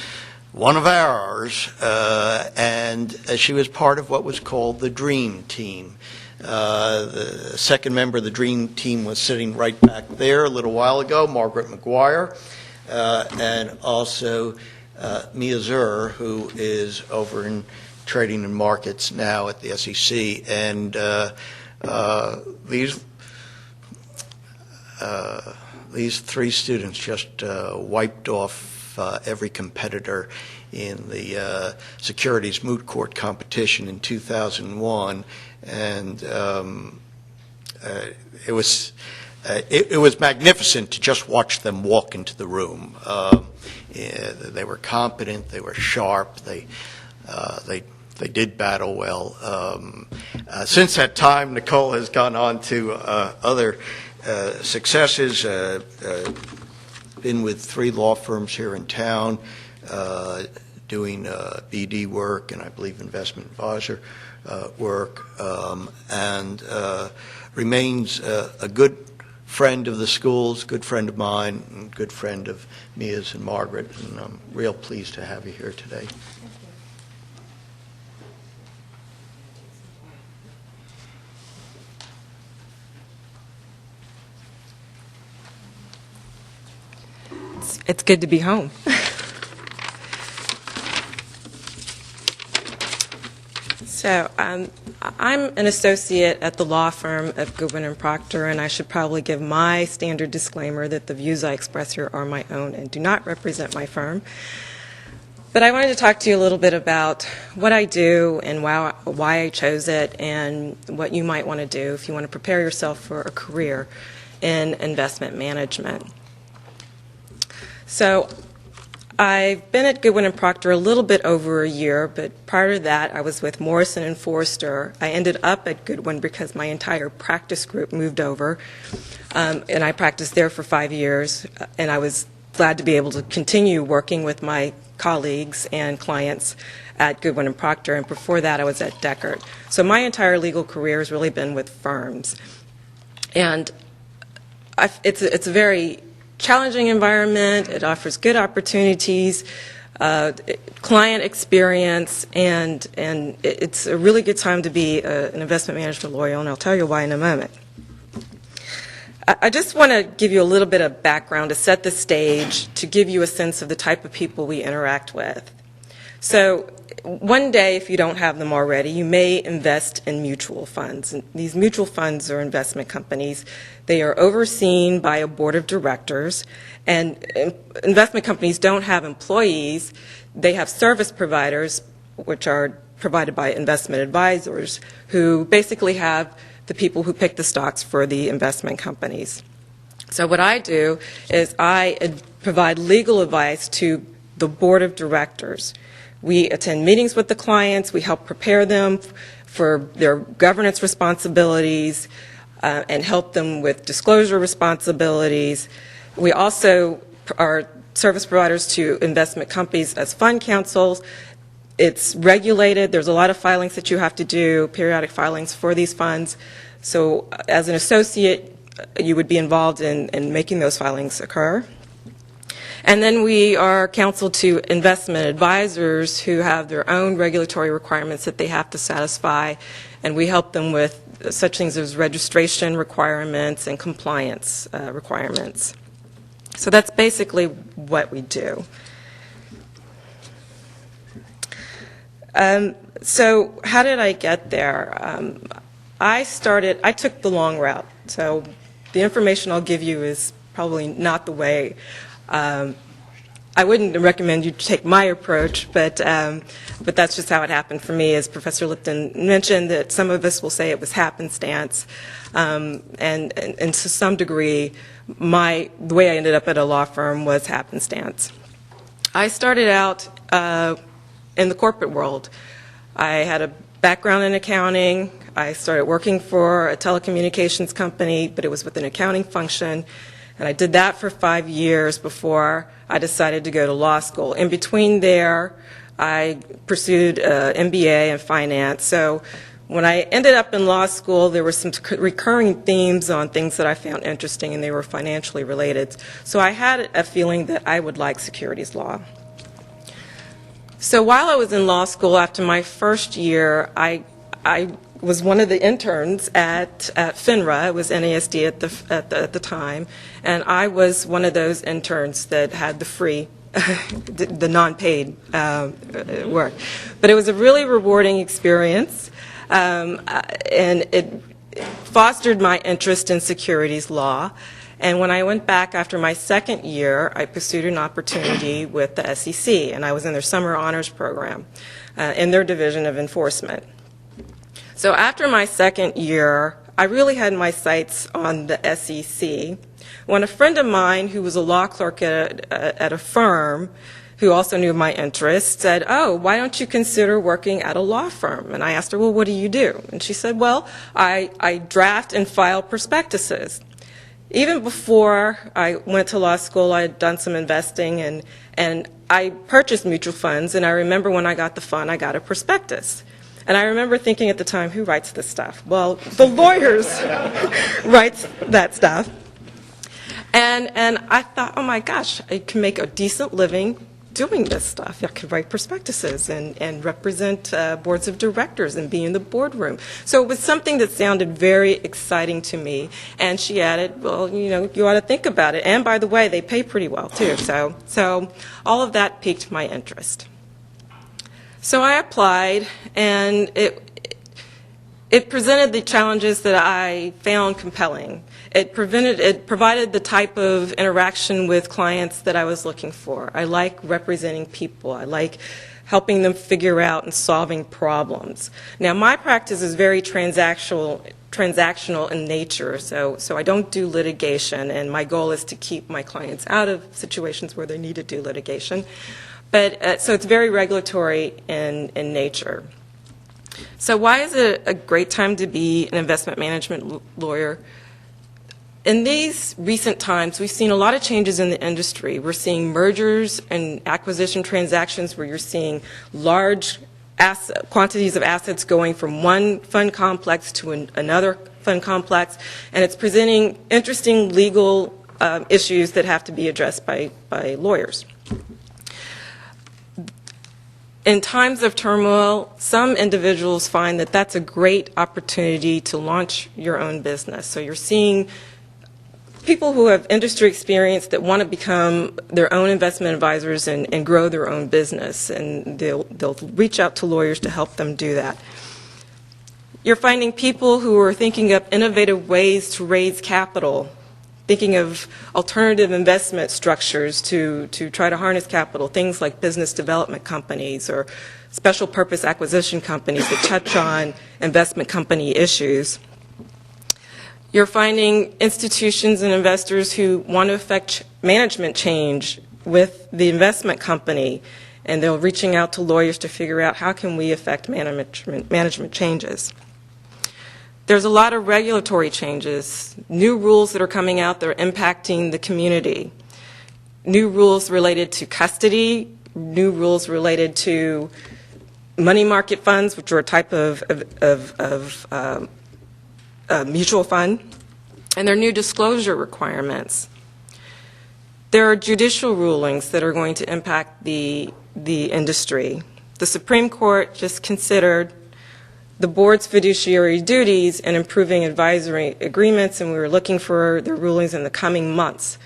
one of ours, and she was part of what was called the Dream Team. The second member of the Dream Team was sitting right back there a little while ago, Margaret McGuire, and also Mia Zur, who is over in trading and markets now at the SEC. And these 3 students just wiped off every competitor in the Securities moot court competition in 2001, and it was magnificent to just watch them walk into the room. They were competent, they were sharp, they did battle well. Since that time, Nicole has gone on to other successes, been with 3 law firms here in town, doing BD work and I believe investment advisor work, and remains a good friend of the schools, good friend of mine, and good friend of Mia's and Margaret, and I'm real pleased to have you here today.
It's good to be home. So I'm an associate at the law firm of Goodwin & Procter, and I should probably give my standard disclaimer that the views I express here are my own and do not represent my firm. But I wanted to talk to you a little bit about what I do and why I chose it, and what you might want to do if you want to prepare yourself for a career in investment management. So I've been at Goodwin & Procter a little bit over a year, but prior to that I was with Morrison & Foerster. I ended up at Goodwin because my entire practice group moved over, and I practiced there for 5 years, and I was glad to be able to continue working with my colleagues and clients at Goodwin & Procter, and before that I was at Deckard. So my entire legal career has really been with firms. And it's a very challenging environment. It offers good opportunities, client experience, and it's a really good time to be an investment manager lawyer, and I'll tell you why in a moment. I just want to give you a little bit of background to set the stage, to give you a sense of the type of people we interact with. So one day, if you don't have them already, you may invest in mutual funds. And these mutual funds are investment companies. They are overseen by a board of directors, and investment companies don't have employees. They have service providers, which are provided by investment advisors, who basically have the people who pick the stocks for the investment companies. So what I do is I provide legal advice to the board of directors. We attend meetings with the clients. We help prepare them for their governance responsibilities and help them with disclosure responsibilities. We also are service providers to investment companies as fund counsels. It's regulated. There's a lot of filings that you have to do, periodic filings for these funds. So as an associate, you would be involved in making those filings occur. And then we are counsel to investment advisors who have their own regulatory requirements that they have to satisfy, and we help them with such things as registration requirements and compliance requirements. So that's basically what we do. So how did I get there? I took the long route, so the information I'll give you is probably not the way. I wouldn't recommend you take my approach, but that's just how it happened for me. As Professor Lipton mentioned, that some of us will say it was happenstance, and to some degree, the way I ended up at a law firm was happenstance. I started out in the corporate world. I had a background in accounting. I started working for a telecommunications company, but it was with an accounting function. And I did that for 5 years before I decided to go to law school. In between there, I pursued an MBA in finance. So when I ended up in law school, there were some recurring themes on things that I found interesting, and they were financially related. So I had a feeling that I would like securities law. So while I was in law school, after my first year, I was one of the interns at FINRA. It was NASD at the time, and I was one of those interns that had the free, the non-paid work. But it was a really rewarding experience, and it fostered my interest in securities law. And when I went back after my second year, I pursued an opportunity with the SEC, and I was in their summer honors program in their division of enforcement. So after my second year, I really had my sights on the SEC when a friend of mine who was a law clerk at a firm who also knew my interests said, "Oh, why don't you consider working at a law firm?" And I asked her, "Well, what do you do?" And she said, "Well, I draft and file prospectuses." Even before I went to law school, I had done some investing, and I purchased mutual funds, and I remember when I got the fund, I got a prospectus. And I remember thinking at the time, who writes this stuff? Well, the lawyers write that stuff. And I thought, oh my gosh, I can make a decent living doing this stuff. I could write prospectuses and represent boards of directors and be in the boardroom. So it was something that sounded very exciting to me. And she added, well, you ought to think about it. And by the way, they pay pretty well too. So all of that piqued my interest. So I applied, and it presented the challenges that I found compelling. It provided the type of interaction with clients that I was looking for. I like representing people. I like helping them figure out and solving problems. Now, my practice is very transactional in nature, so I don't do litigation, and my goal is to keep my clients out of situations where they need to do litigation. But so it's very regulatory in nature. So why is it a great time to be an investment management lawyer? In these recent times, we've seen a lot of changes in the industry. We're seeing mergers and acquisition transactions where you're seeing large quantities of assets going from one fund complex to another fund complex, and it's presenting interesting legal issues that have to be addressed by lawyers. In times of turmoil, some individuals find that that's a great opportunity to launch your own business. So you're seeing people who have industry experience that want to become their own investment advisors and grow their own business, and they'll reach out to lawyers to help them do that. You're finding people who are thinking of innovative ways to raise capital, thinking of alternative investment structures to try to harness capital, things like business development companies or special purpose acquisition companies that touch on investment company issues. You're finding institutions and investors who want to affect management change with the investment company, and they're reaching out to lawyers to figure out how can we affect management changes. There's a lot of regulatory changes, new rules that are coming out that are impacting the community, new rules related to custody, new rules related to money market funds, which are a type of mutual fund. and their new disclosure requirements. There are judicial rulings that are going to impact the industry. The Supreme Court just considered the board's fiduciary duties and improving advisory agreements, and we were looking for the rulings in the coming months.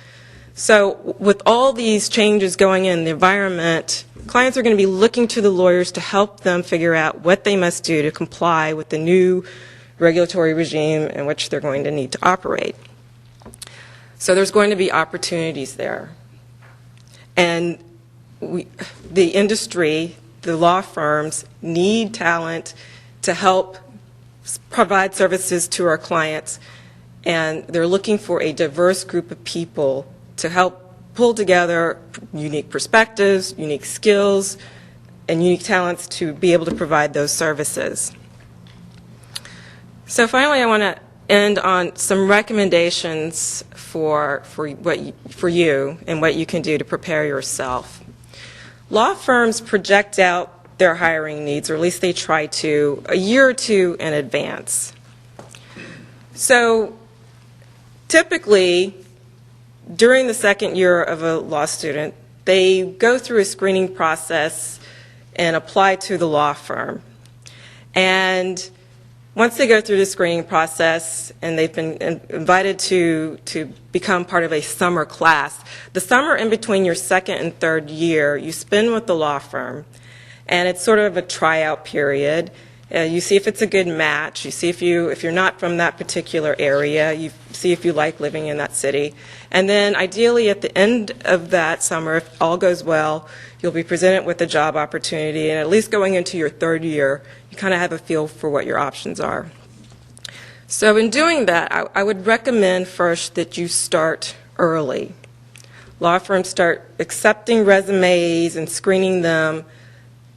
So with all these changes going in the environment, clients are going to be looking to the lawyers to help them figure out what they must do to comply with the new regulatory regime in which they're going to need to operate. So there's going to be opportunities there. And the industry, the law firms, need talent to help provide services to our clients, and they're looking for a diverse group of people to help pull together unique perspectives, unique skills, and unique talents to be able to provide those services. So finally, I want to end on some recommendations for you and what you can do to prepare yourself. Law firms project out their hiring needs, or at least they try to, a year or two in advance. So typically, during the second year of a law student, they go through a screening process and apply to the law firm. And once they go through the screening process and they've been invited to become part of a summer class, the summer in between your second and third year, you spend with the law firm, and it's sort of a tryout period. You see if it's a good match. You see if you're not from that particular area. You see if you like living in that city. And then ideally at the end of that summer, if all goes well, you'll be presented with a job opportunity. And at least going into your third year, you kind of have a feel for what your options are. So in doing that, I would recommend first that you start early. Law firms start accepting resumes and screening them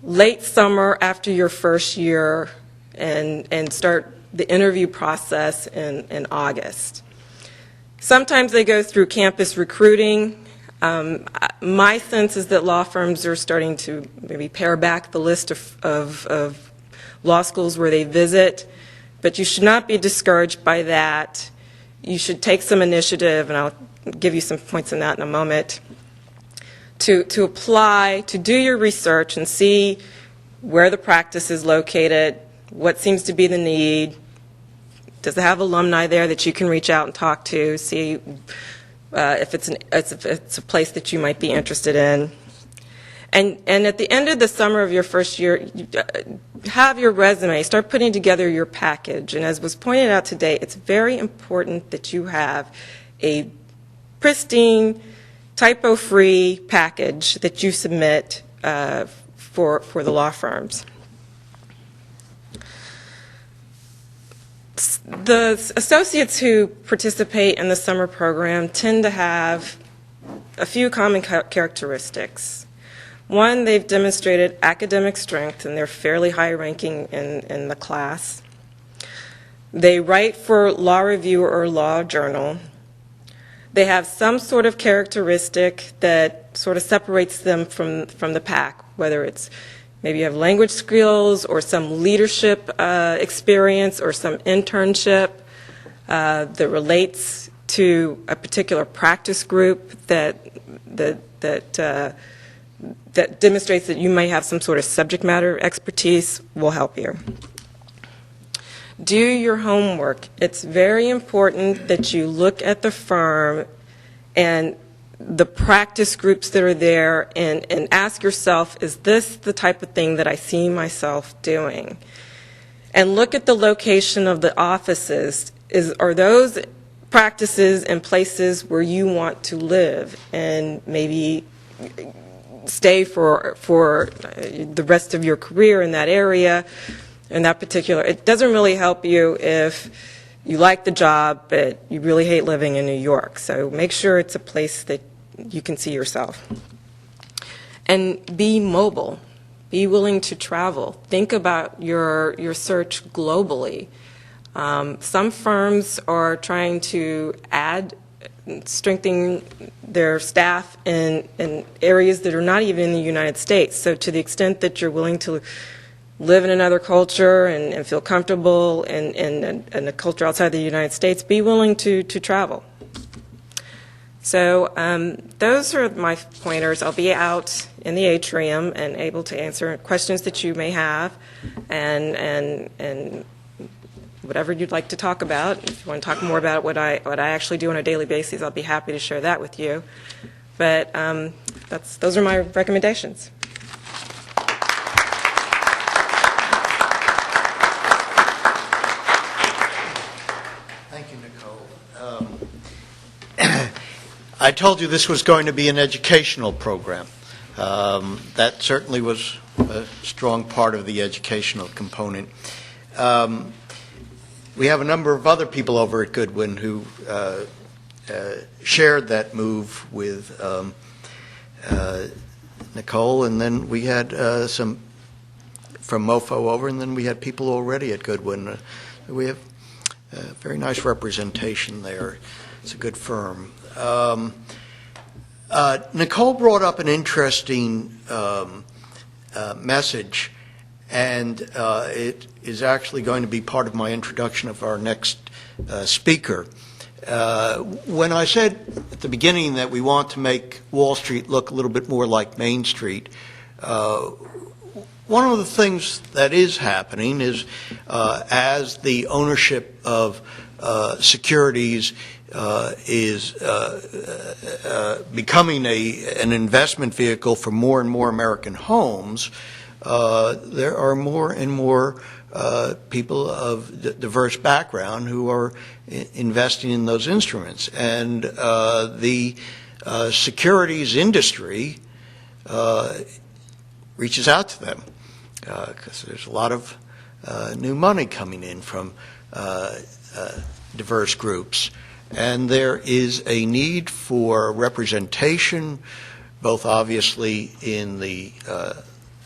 late summer after your first year, and start the interview process in August. Sometimes they go through campus recruiting. My sense is that law firms are starting to maybe pare back the list of law schools where they visit, but you should not be discouraged by that. You should take some initiative, and I'll give you some points on that in a moment, to apply, to do your research and see where the practice is located, what seems to be the need. Does it have alumni there that you can reach out and talk to, see if it's a place that you might be interested in. And at the end of the summer of your first year, have your resume, start putting together your package. And as was pointed out today, it's very important that you have a pristine, typo-free package that you submit for the law firms. The associates who participate in the summer program tend to have a few common characteristics. One, they've demonstrated academic strength, and they're fairly high-ranking in the class. They write for Law Review or Law Journal. They have some sort of characteristic that sort of separates them from the pack, whether it's maybe you have language skills or some leadership experience or some internship that relates to a particular practice group that demonstrates that you may have some sort of subject matter expertise will help you. Do your homework. It's very important that you look at the firm and the practice groups that are there and ask yourself, is this the type of thing that I see myself doing? And look at the location of the offices. Are those practices and places where you want to live and maybe stay for the rest of your career in that area? In that particular, it doesn't really help you if you like the job, but you really hate living in New York. So make sure it's a place that you can see yourself. And be mobile. Be willing to travel. Think about your search globally. Some firms are trying to strengthen their staff in areas that are not even in the United States. So to the extent that you're willing to live in another culture and feel comfortable in a culture outside the United States, be willing to travel. So those are my pointers. I'll be out in the atrium and able to answer questions that you may have, and whatever you'd like to talk about. If you want to talk more about what I actually do on a daily basis, I'll be happy to share that with you. But those are my recommendations.
Thank you, Nicole. I told you this was going to be an educational program. That certainly was a strong part of the educational component. We have a number of other people over at Goodwin who shared that move with Nicole, and then we had some from MoFo over, and then we had people already at Goodwin. We have very nice representation there. It's a good firm. Nicole brought up an interesting message, and it is actually going to be part of my introduction of our next speaker. When I said at the beginning that we want to make Wall Street look a little bit more like Main Street, one of the things that is happening is as the ownership of securities is becoming an investment vehicle for more and more American homes, there are more and more people of diverse background who are investing in those instruments. And the securities industry reaches out to them because there's a lot of new money coming in from diverse groups. And there is a need for representation, both obviously in the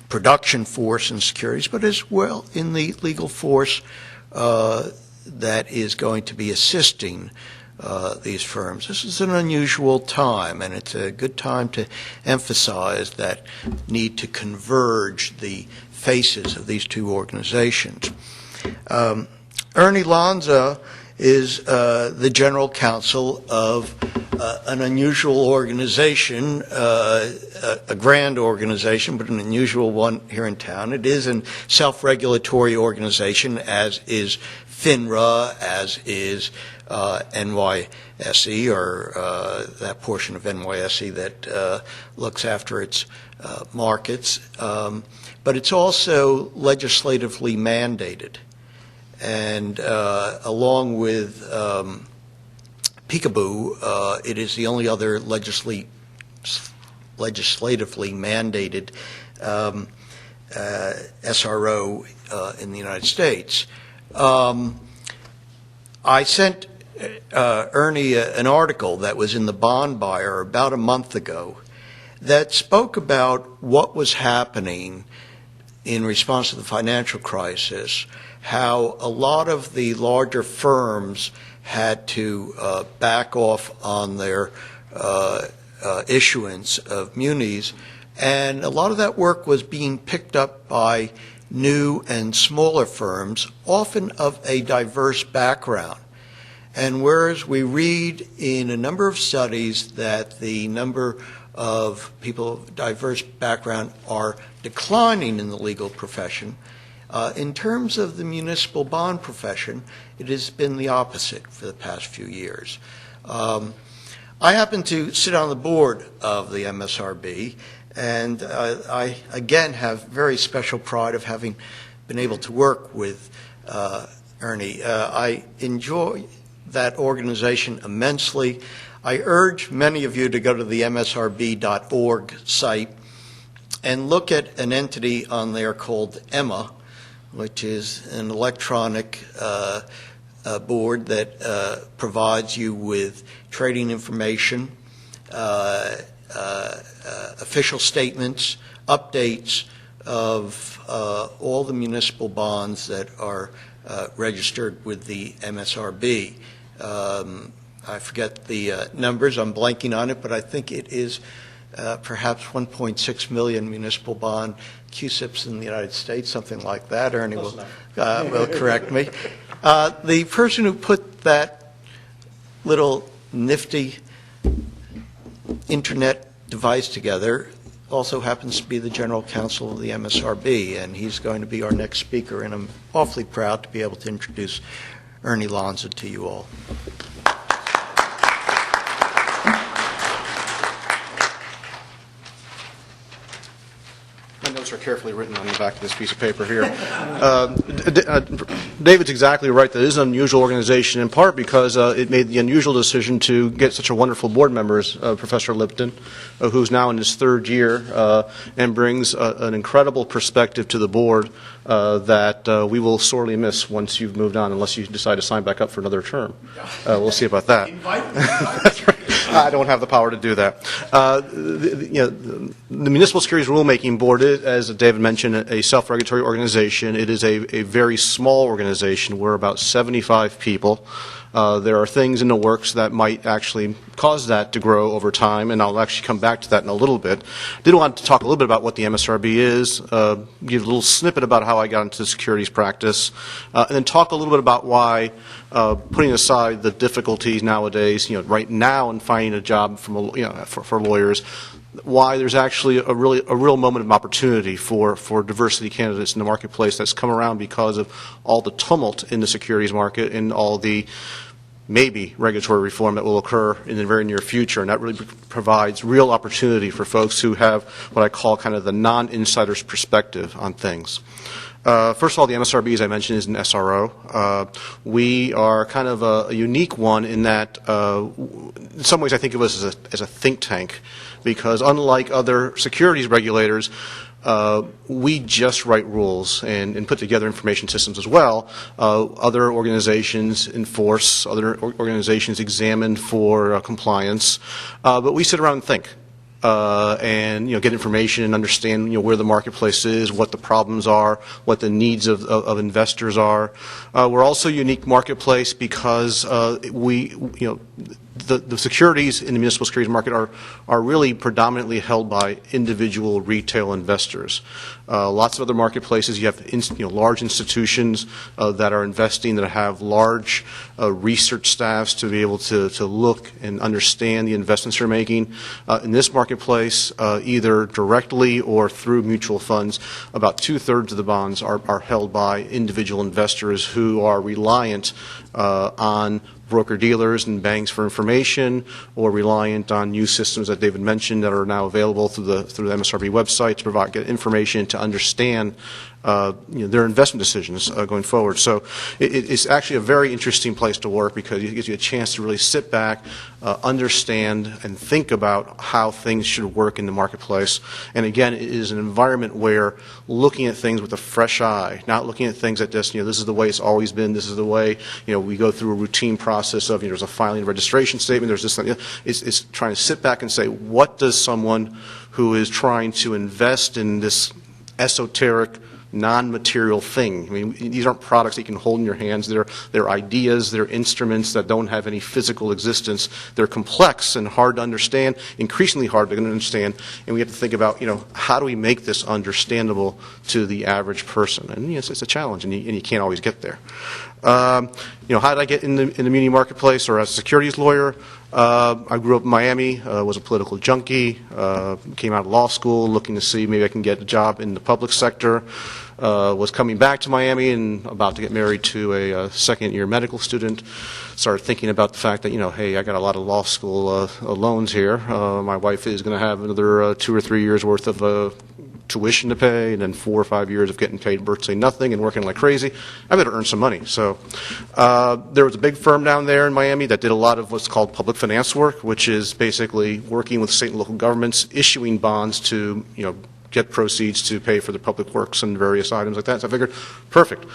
production force in securities, but as well in the legal force that is going to be assisting these firms. This is an unusual time, and it's a good time to emphasize that need to converge the faces of these two organizations. Ernie Lanza is the general counsel of an unusual organization, a grand organization, but an unusual one here in town. It is a self-regulatory organization, as is FINRA, as is NYSE, or that portion of NYSE that looks after its markets. But it's also legislatively mandated. And along with Peekaboo, it is the only other legislatively mandated SRO in the United States. I sent Ernie an article that was in the Bond Buyer about a month ago that spoke about what was happening in response to the financial crisis, how a lot of the larger firms had to back off on their issuance of munis, and a lot of that work was being picked up by new and smaller firms, often of a diverse background. And whereas we read in a number of studies that the number of people of diverse background are declining in the legal profession, in terms of the municipal bond profession, it has been the opposite for the past few years. I happen to sit on the board of the MSRB, and I, again, have very special pride of having been able to work with Ernie. I enjoy that organization immensely. I urge many of you to go to the MSRB.org site and look at an entity on there called EMMA, which is an electronic board that provides you with trading information, official statements, updates of all the municipal bonds that are registered with the MSRB. I forget the numbers, I'm blanking on it, but I think it is perhaps 1.6 million municipal bond QSIPs in the United States, something like that. Ernie will correct me. The person who put that little nifty internet device together also happens to be the general counsel of the MSRB, and he's going to be our next speaker, and I'm awfully proud to be able to introduce Ernie Lanza to you all.
My notes are carefully written on the back of this piece of paper here. David's exactly right. That is an unusual organization, in part because it made the unusual decision to get such a wonderful board member as Professor Lipton, who's now in his third year and brings an incredible perspective to the board that we will sorely miss once you've moved on, unless you decide to sign back up for another term. We'll see about that. That's right. I don't have the power to do that. The Municipal Securities Rulemaking Board is, as David mentioned, a self-regulatory organization. It is a very small organization. We're about 75 people. There are things in the works that might actually cause that to grow over time, and I'll actually come back to that in a little bit. I did want to talk a little bit about what the MSRB is, give a little snippet about how I got into the securities practice, and then talk a little bit about why, putting aside the difficulties nowadays, right now in finding a job from for lawyers, why there's actually a real moment of opportunity for diversity candidates in the marketplace that's come around because of all the tumult in the securities market and all the maybe regulatory reform that will occur in the very near future, and that really provides real opportunity for folks who have what I call kind of the non-insider's perspective on things. First of all, the MSRB, as I mentioned, is an SRO. We are kind of a unique one in that, in some ways, I think of us as a think tank, because unlike other securities regulators, we just write rules and put together information systems as well. Other organizations enforce, other organizations examine for compliance, but we sit around and think. And get information and understand where the marketplace is, what the problems are, what the needs of investors are. We're also a unique marketplace because the securities in the municipal securities market are really predominantly held by individual retail investors. Lots of other marketplaces, you have large institutions that are investing, that have large research staffs to be able to look and understand the investments they're making. In this marketplace, either directly or through mutual funds, about 2/3 of the bonds are held by individual investors who are reliant on broker-dealers and banks for information, or reliant on new systems that David mentioned that are now available through the MSRB website to get information to understand their investment decisions going forward. So it's actually a very interesting place to work because it gives you a chance to really sit back, understand, and think about how things should work in the marketplace. And again, it is an environment where looking at things with a fresh eye, not looking at things that just, this is the way it's always been, this is the way, we go through a routine process of, there's a filing and registration statement, there's this, it's trying to sit back and say, what does someone who is trying to invest in this esoteric, non-material thing. I mean, these aren't products that you can hold in your hands. They're ideas, they're instruments that don't have any physical existence. They're complex and hard to understand, increasingly hard to understand, and we have to think about, how do we make this understandable to the average person? And it's a challenge, and you can't always get there. How did I get in the muni marketplace or as a securities lawyer? I grew up in Miami, was a political junkie, came out of law school looking to see maybe I can get a job in the public sector, was coming back to Miami and about to get married to a second-year medical student, started thinking about the fact that, hey, I got a lot of law school loans here. My wife is going to have another 2 or 3 years worth of tuition to pay, and then 4 or 5 years of getting paid virtually nothing and working like crazy. I better earn some money. So there was a big firm down there in Miami that did a lot of what's called public finance work, which is basically working with state and local governments, issuing bonds to, get proceeds to pay for the public works and various items like that. So I figured, perfect.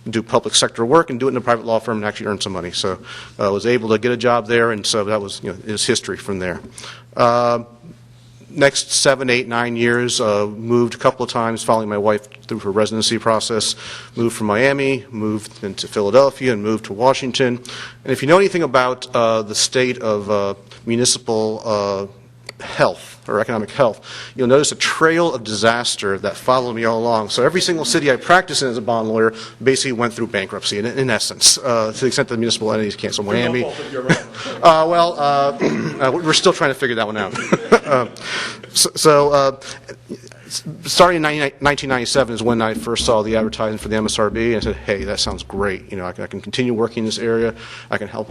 Do public sector work and do it in a private law firm and actually earn some money. So I was able to get a job there, and so that was, it was history from there. Next 7, 8, 9 years, moved a couple of times following my wife through her residency process, moved from Miami, moved into Philadelphia, and moved to Washington. And if you know anything about the state of municipal health or economic health, you'll notice a trail of disaster that followed me all along. So every single city I practiced in as a bond lawyer basically went through bankruptcy, in essence, to the extent that municipal entities canceled Miami. We're still trying to figure that one out. Starting in 1997 is when I first saw the advertising for the MSRB, and I said, hey, that sounds great. You know, I can continue working in this area. I can help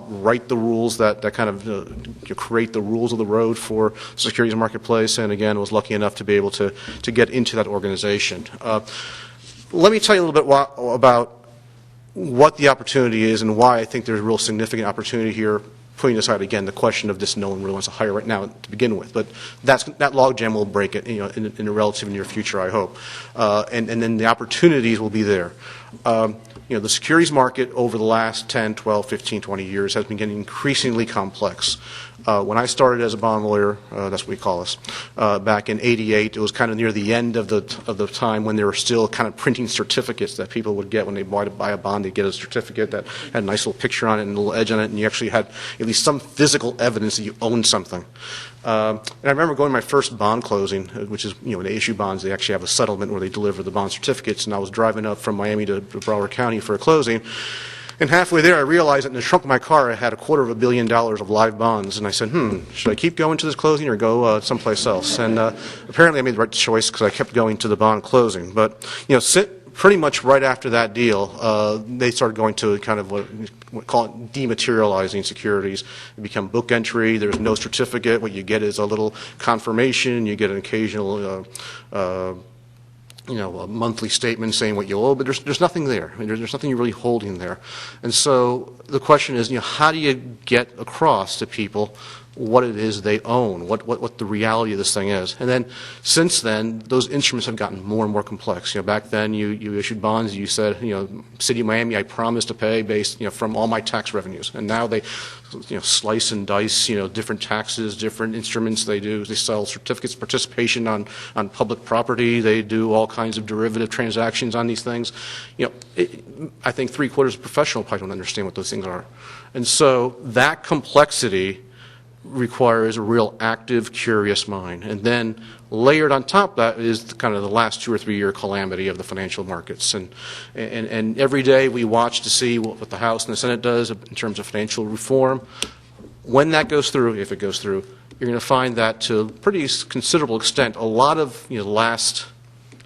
write the rules that kind of create the rules of the road for securities marketplace, and again, was lucky enough to be able to get into that organization. Let me tell you a little bit about what the opportunity is and why I think there's a real significant opportunity here, putting aside, again, the question of this no one really wants to hire right now to begin with. But that logjam will break it, you know, in a relative near future, I hope. And then the opportunities will be there. You know, the securities market over the last 10, 12, 15, 20 years has been getting increasingly complex. When I started as a bond lawyer, that's what we call us, back in '88, it was kind of near the end of the time when they were still kind of printing certificates that people would get when they buy a bond. They'd get a certificate that had a nice little picture on it and a little edge on it, and you actually had at least some physical evidence that you owned something. And I remember going to my first bond closing, which is, you know, when they issue bonds, they actually have a settlement where they deliver the bond certificates, and I was driving up from Miami to Broward County for a closing. And halfway there, I realized that in the trunk of my car, I had $250 million of live bonds. And I said, should I keep going to this closing or go someplace else? And apparently I made the right choice because I kept going to the bond closing. But, you know, pretty much right after that deal, they started going to kind of what we call it dematerializing securities. It become book entry. There's no certificate. What you get is a little confirmation. You get an occasional you know, a monthly statement saying what you owe, but there's nothing there. I mean, there's nothing you're really holding there. And so the question is, you know, how do you get across to people what it is they own, what the reality of this thing is? And then, since then, those instruments have gotten more and more complex. You know, back then you issued bonds. You said, you know, City of Miami, I promise to pay based, you know, from all my tax revenues. And now they, you know, slice and dice, you know, different taxes, different instruments. They sell certificates of participation on public property. They do all kinds of derivative transactions on these things. You know, I think 3/4 of professional probably don't understand what those things are. And so that complexity requires a real active, curious mind. And then layered on top of that is kind of the last 2 or 3 year calamity of the financial markets. And every day we watch to see what the House and the Senate does in terms of financial reform. When that goes through, if it goes through, you're going to find that to a pretty considerable extent, a lot of, you know, the last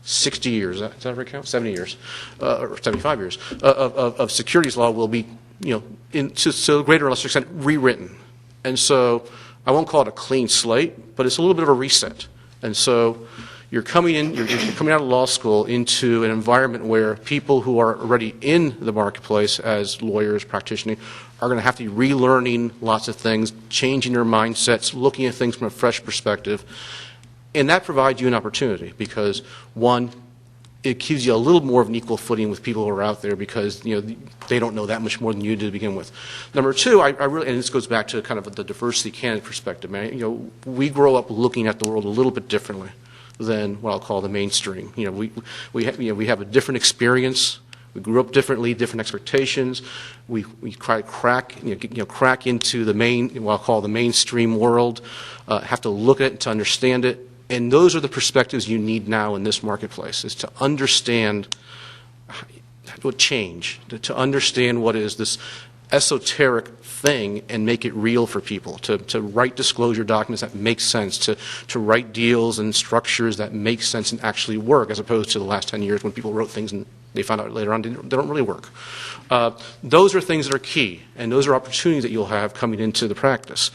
60 years, is that right count? 70 years, or 75 years, of securities law will be, you know, to a greater or lesser extent, rewritten. And so I won't call it a clean slate, but it's a little bit of a reset. And so you're coming out of law school into an environment where people who are already in the marketplace as lawyers, practitioners, are going to have to be relearning lots of things, changing their mindsets, looking at things from a fresh perspective. And that provides you an opportunity because, one, it gives you a little more of an equal footing with people who are out there because, you know, they don't know that much more than you do to begin with. Number two, I really, and this goes back to kind of the diversity candidate perspective, man. You know, we grow up looking at the world a little bit differently than what I'll call the mainstream. You know, we have a different experience. We grew up differently, different expectations. We try to crack into what I'll call the mainstream world. Have to look at it to understand it. And those are the perspectives you need now in this marketplace, is to understand what change, to understand what is this esoteric thing and make it real for people, to write disclosure documents that make sense, to write deals and structures that make sense and actually work, as opposed to the last 10 years when people wrote things and they found out later on they don't really work. Those are things that are key, and those are opportunities that you'll have coming into the practice.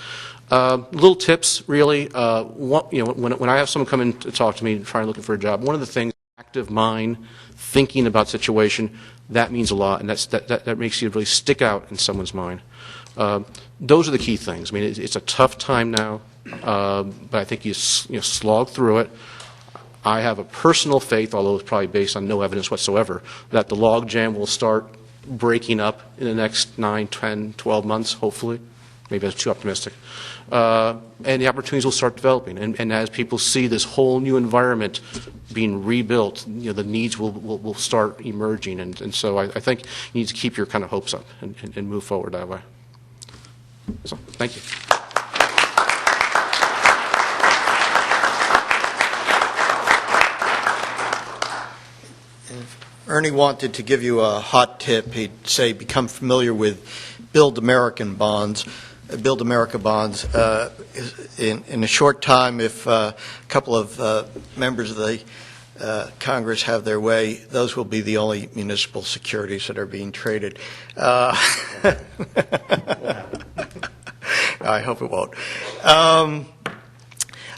Little tips, really. When I have someone come in to talk to me and try looking for a job, one of the things, active mind, thinking about situation, that means a lot, and that makes you really stick out in someone's mind. Those are the key things. I mean, it's a tough time now, but I think you slog through it. I have a personal faith, although it's probably based on no evidence whatsoever, that the logjam will start breaking up in the next 9, 10, 12 months, hopefully. Maybe that's too optimistic. And the opportunities will start developing. And as people see this whole new environment being rebuilt, you know, the needs will start emerging. And so I think you need to keep your kind of hopes up and move forward that way. So, thank you.
Ernie wanted to give you a hot tip. He'd say become familiar with Build America bonds. In a short time, if a couple of members of the Congress have their way, those will be the only municipal securities that are being traded. I hope it won't.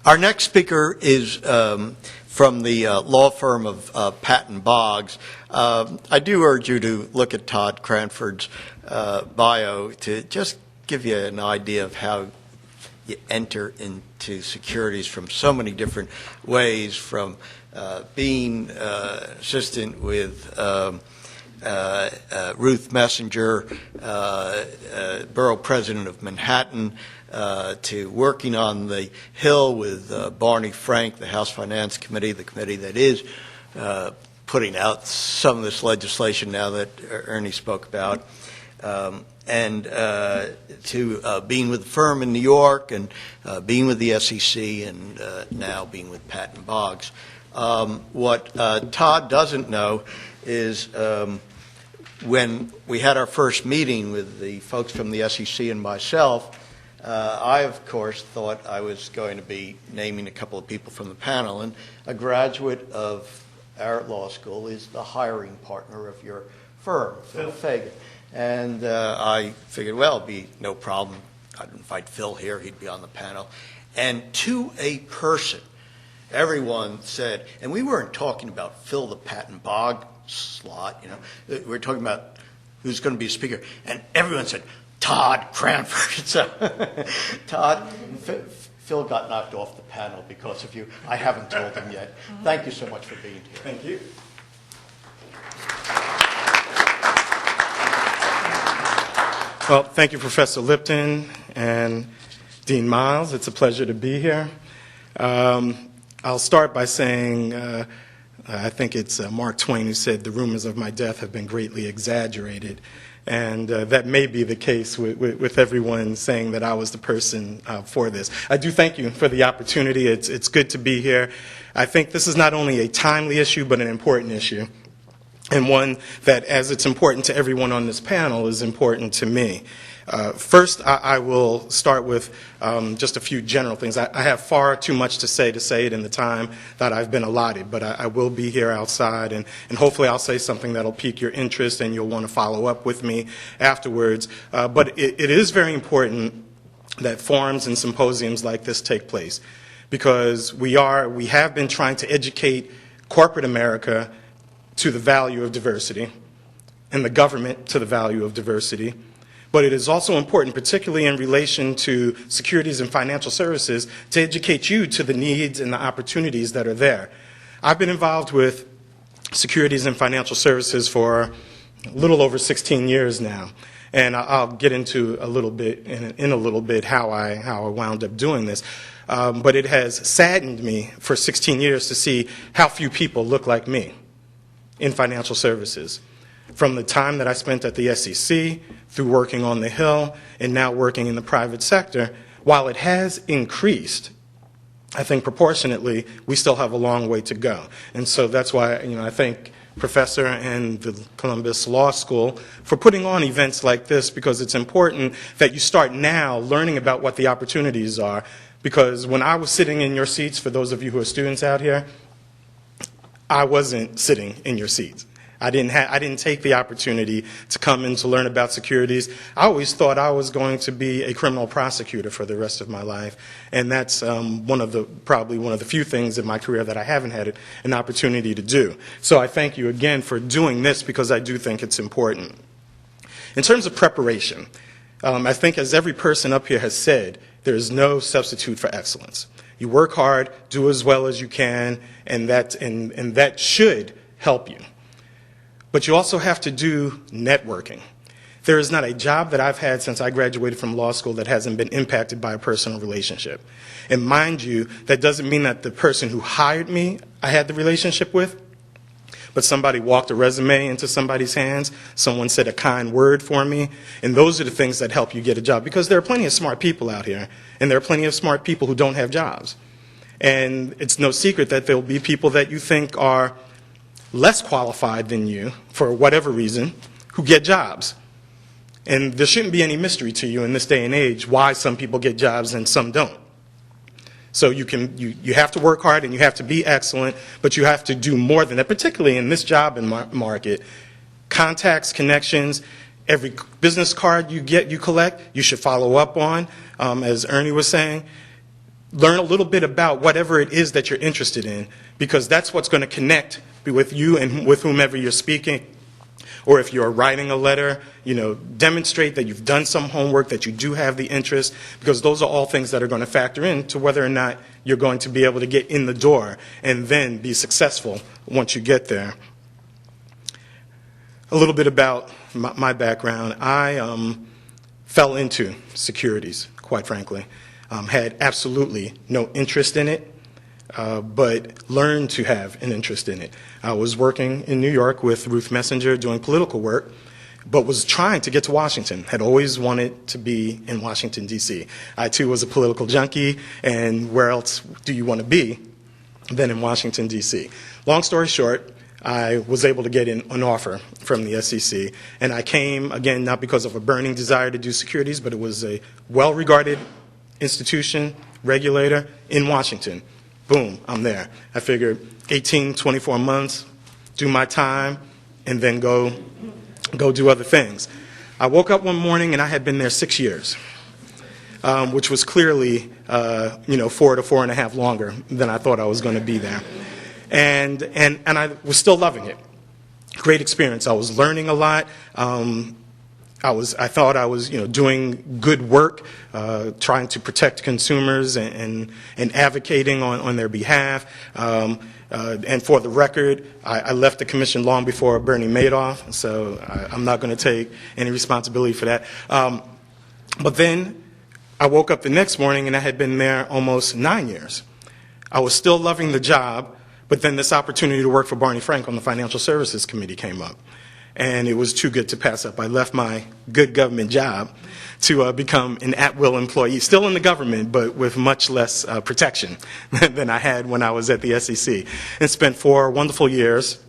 Our next speaker is from the law firm of Patton Boggs. I do urge you to look at Todd Cranford's bio to just give you an idea of how you enter into securities from so many different ways, from being assistant with Ruth Messenger, borough president of Manhattan, to working on the Hill with Barney Frank, the House Finance Committee, the committee that is putting out some of this legislation now that Ernie spoke about, and to being with the firm in New York, and being with the SEC, and now being with Patton Boggs. What Todd doesn't know is when we had our first meeting with the folks from the SEC and myself, I, of course, thought I was going to be naming a couple of people from the panel, and a graduate of our law school is the hiring partner of your firm, Phil Fagan. And I figured, well, it'd be no problem. I'd invite Phil here. He'd be on the panel. And to a person, everyone said, and we weren't talking about Phil the Patton Boggs slot, you know. We were talking about who's going to be a speaker. And everyone said, Todd Cranford. So, Todd, Phil got knocked off the panel because of you. I haven't told him yet. Thank you so much for being here.
Thank you. Well, thank you, Professor Lipton and Dean Miles. It's a pleasure to be here. I'll start by saying I think it's Mark Twain who said, "The rumors of my death have been greatly exaggerated." And that may be the case with everyone saying that I was the person for this. I do thank you for the opportunity. It's good to be here. I think this is not only a timely issue, but an important issue, and one that, as it's important to everyone on this panel, is important to me. First, I will start with just a few general things. I have far too much to say it in the time that I've been allotted, but I will be here outside, and hopefully I'll say something that'll pique your interest and you'll want to follow up with me afterwards. But it is very important that forums and symposiums like this take place, because we have been trying to educate corporate America to the value of diversity, and the government to the value of diversity. But it is also important, particularly in relation to securities and financial services, to educate you to the needs and the opportunities that are there. I've been involved with securities and financial services for a little over 16 years now, and I'll get into a little bit in a little bit how I wound up doing this. But it has saddened me for 16 years to see how few people look like me in financial services. From the time that I spent at the SEC, through working on the Hill, and now working in the private sector, while it has increased, I think proportionately, we still have a long way to go. And so that's why, I thank Professor and the Columbus Law School for putting on events like this, because it's important that you start now learning about what the opportunities are. Because when I was sitting in your seats, for those of you who are students out here, I wasn't sitting in your seats. I didn't take the opportunity to come in to learn about securities. I always thought I was going to be a criminal prosecutor for the rest of my life, and that's probably one of the few things in my career that I haven't had an opportunity to do. So I thank you again for doing this, because I do think it's important. In terms of preparation, I think, as every person up here has said, there is no substitute for excellence. You work hard, do as well as you can, and that should help you. But you also have to do networking. There is not a job that I've had since I graduated from law school that hasn't been impacted by a personal relationship. And mind you, that doesn't mean that the person who hired me I had the relationship with, but somebody walked a resume into somebody's hands, someone said a kind word for me, and those are the things that help you get a job. Because there are plenty of smart people out here, and there are plenty of smart people who don't have jobs. And it's no secret that there will be people that you think are less qualified than you, for whatever reason, who get jobs. And there shouldn't be any mystery to you in this day and age why some people get jobs and some don't. So you have to work hard and you have to be excellent, but you have to do more than that, particularly in this job and market. Contacts, connections, every business card you collect, you should follow up on, as Ernie was saying. Learn a little bit about whatever it is that you're interested in, because that's what's going to connect with you and with whomever you're speaking. Or if you're writing a letter, demonstrate that you've done some homework, that you do have the interest, because those are all things that are going to factor into whether or not you're going to be able to get in the door and then be successful once you get there. A little bit about my background. I fell into securities, quite frankly. Had absolutely no interest in it, but learned to have an interest in it. I was working in New York with Ruth Messenger doing political work, but was trying to get to Washington, had always wanted to be in Washington, D.C. I, too, was a political junkie, and where else do you want to be than in Washington, D.C.? Long story short, I was able to get an offer from the SEC, and I came, again, not because of a burning desire to do securities, but it was a well-regarded institution, regulator in Washington. Boom, I'm there. I figured 18, 24 months, do my time, and then go do other things. I woke up one morning and I had been there 6 years, which was clearly 4 to 4.5 longer than I thought I was going to be there. And I was still loving it. Great experience. I was learning a lot. I thought I was, doing good work, trying to protect consumers and advocating on their behalf. And for the record, I left the commission long before Bernie Madoff, so I'm not going to take any responsibility for that. But then I woke up the next morning and I had been there almost 9 years. I was still loving the job, but then this opportunity to work for Barney Frank on the Financial Services Committee came up. And it was too good to pass up. I left my good government job to become an at-will employee, still in the government, but with much less protection than I had when I was at the SEC, and spent 4 wonderful years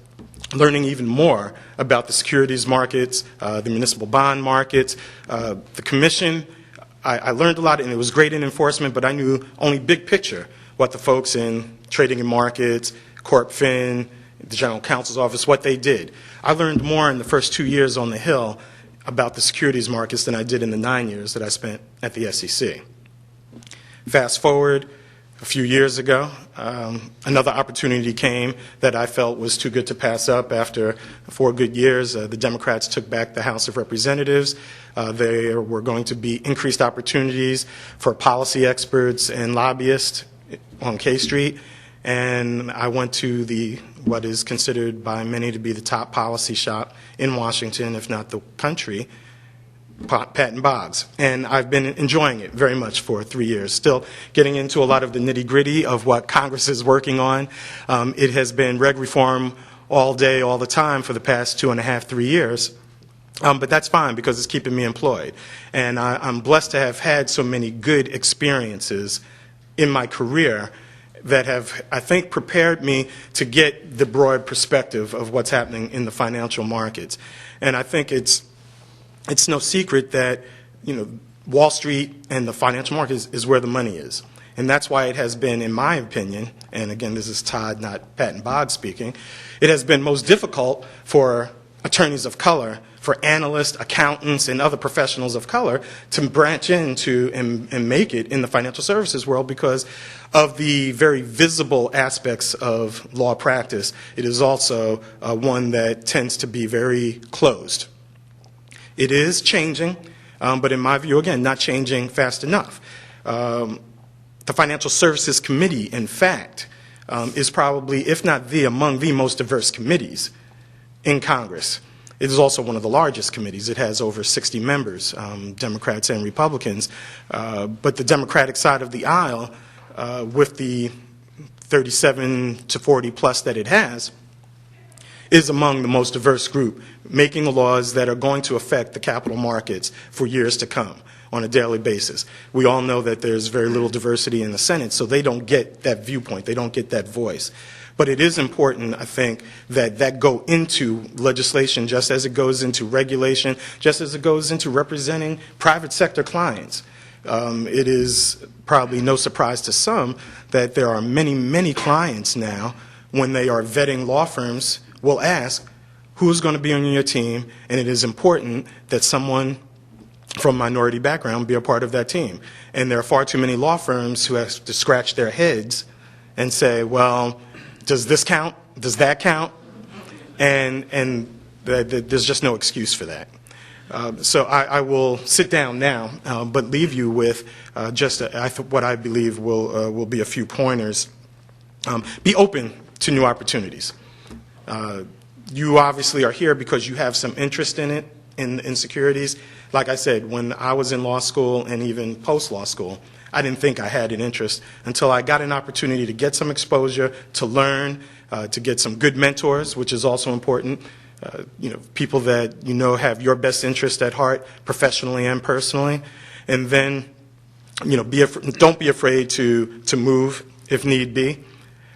learning even more about the securities markets, the municipal bond markets, the commission. I learned a lot, and it was great in enforcement, but I knew only big picture, what the folks in trading and markets, Corp Fin, the General Counsel's office, what they did. I learned more in the first 2 years on the Hill about the securities markets than I did in the 9 years that I spent at the SEC. Fast forward a few years ago, another opportunity came that I felt was too good to pass up. After 4 good years, the Democrats took back the House of Representatives. There were going to be increased opportunities for policy experts and lobbyists on K Street. And I went to what is considered by many to be the top policy shop in Washington, if not the country, Patton Boggs. And I've been enjoying it very much for 3 years, still getting into a lot of the nitty-gritty of what Congress is working on. It has been reg reform all day, all the time for the past 2.5, 3 years. But that's fine because it's keeping me employed. And I'm blessed to have had so many good experiences in my career that have, I think, prepared me to get the broad perspective of what's happening in the financial markets. And I think it's no secret that, Wall Street and the financial markets is where the money is. And that's why it has been, in my opinion, and again, this is Todd, not Patton Boggs speaking, it has been most difficult for attorneys of color, for analysts, accountants, and other professionals of color to branch into and make it in the financial services world because of the very visible aspects of law practice. It is also one that tends to be very closed. It is changing, but in my view, again, not changing fast enough. The Financial Services Committee, in fact, is probably, if not among the most diverse committees in Congress. It is also one of the largest committees. It has over 60 members, Democrats and Republicans. But the Democratic side of the aisle, with the 37 to 40 plus that it has, is among the most diverse group, making laws that are going to affect the capital markets for years to come on a daily basis. We all know that there's very little diversity in the Senate, so they don't get that viewpoint. They don't get that voice. But it is important, I think, that go into legislation just as it goes into regulation, just as it goes into representing private sector clients. It is probably no surprise to some that there are many, many clients now, when they are vetting law firms, will ask, who's going to be on your team? And it is important that someone from minority background be a part of that team. And there are far too many law firms who have to scratch their heads and say, well, does this count? Does that count? And there's just no excuse for that. So I will sit down now, but leave you with just what I believe will be a few pointers. Be open to new opportunities. You obviously are here because you have some interest in it, in securities. Like I said, when I was in law school and even post-law school, I didn't think I had an interest until I got an opportunity to get some exposure, to learn, to get some good mentors, which is also important. People that have your best interest at heart, professionally and personally. And then, don't be afraid to move if need be.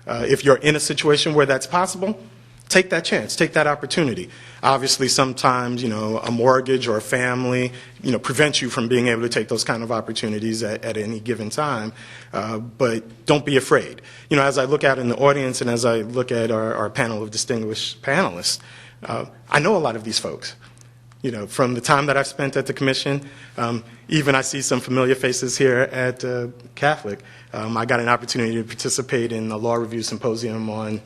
If you're in a situation where that's possible, take that chance, take that opportunity. Obviously, sometimes, a mortgage or a family, prevents you from being able to take those kind of opportunities at any given time. But don't be afraid. As I look out in the audience and as I look at our panel of distinguished panelists, I know a lot of these folks. From the time that I've spent at the Commission, even I see some familiar faces here at Catholic. I got an opportunity to participate in the Law Review Symposium on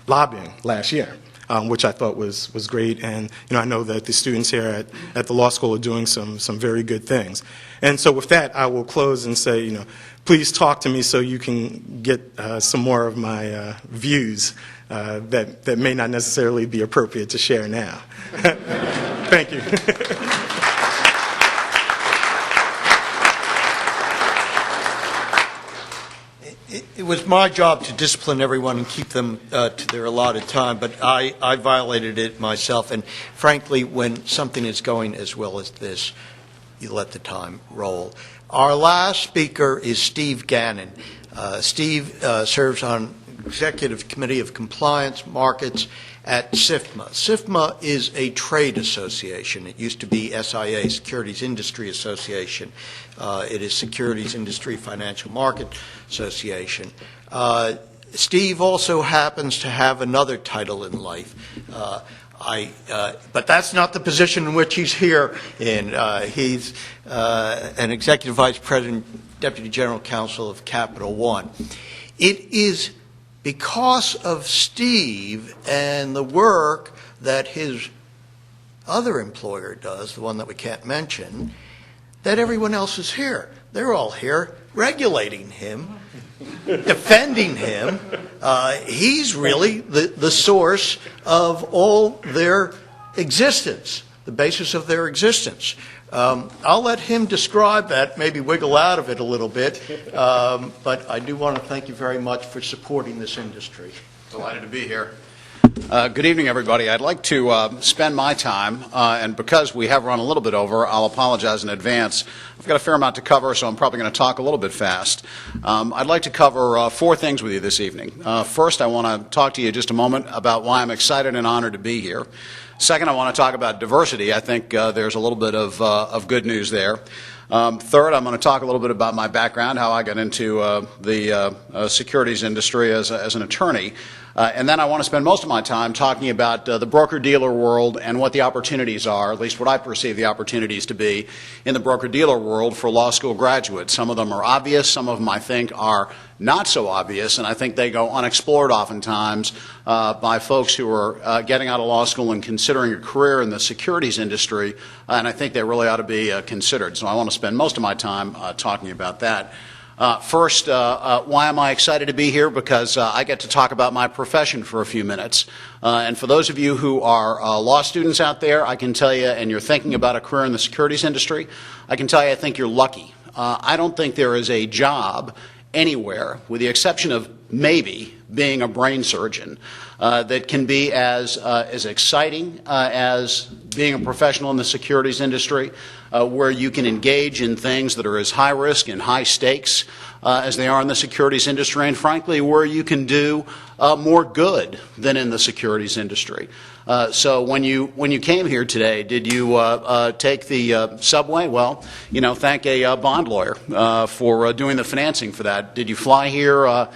lobbying last year, which I thought was great. And I know that the students here at the law school are doing some very good things. And so with that, I will close and say, please talk to me so you can get some more of my views that may not necessarily be appropriate to share now. Thank you.
It was my job to discipline everyone and keep them to their allotted time, but I violated it myself. And frankly, when something is going as well as this, you let the time roll. Our last speaker is Steve Gannon. Steve serves on Executive Committee of Compliance Markets at SIFMA. SIFMA is a trade association. It used to be SIA, Securities Industry Association. It is Securities Industry Financial Market Association. Steve also happens to have another title in life. But that's not the position in which he's here in. He's an Executive Vice President, Deputy General Counsel of Capital One. It is because of Steve and the work that his other employer does, the one that we can't mention, that everyone else is here. They're all here regulating him, defending him. He's really the source of all their existence, the basis of their existence. I'll let him describe that, maybe wiggle out of it a little bit, but I do want to thank you very much for supporting this industry.
Delighted to be here. Good evening, everybody. I'd like to spend my time, and because we have run a little bit over, I'll apologize in advance. I've got a fair amount to cover, so I'm probably going to talk a little bit fast. I'd like to cover four things with you this evening. First, I want to talk to you just a moment about why I'm excited and honored to be here. Second, I want to talk about diversity. I think there's a little bit of good news there. Third, I'm going to talk a little bit about my background, how I got into the securities industry as an attorney. And then I want to spend most of my time talking about the broker-dealer world and what the opportunities are, at least what I perceive the opportunities to be in the broker-dealer world for law school graduates. Some of them are obvious, some of them I think are not so obvious, and I think they go unexplored oftentimes by folks who are getting out of law school and considering a career in the securities industry, and I think they really ought to be considered. So I want to spend most of my time talking about that. First, why am I excited to be here? Because I get to talk about my profession for a few minutes. And for those of you who are law students out there, I can tell you, and you're thinking about a career in the securities industry, I can tell you I think you're lucky. I don't think there is a job anywhere, with the exception of maybe being a brain surgeon, that can be as exciting as being a professional in the securities industry, where you can engage in things that are as high risk and high stakes as they are in the securities industry, and frankly, where you can do more good than in the securities industry. So when you came here today, did you take the subway? Well, thank a bond lawyer for doing the financing for that. Did you fly here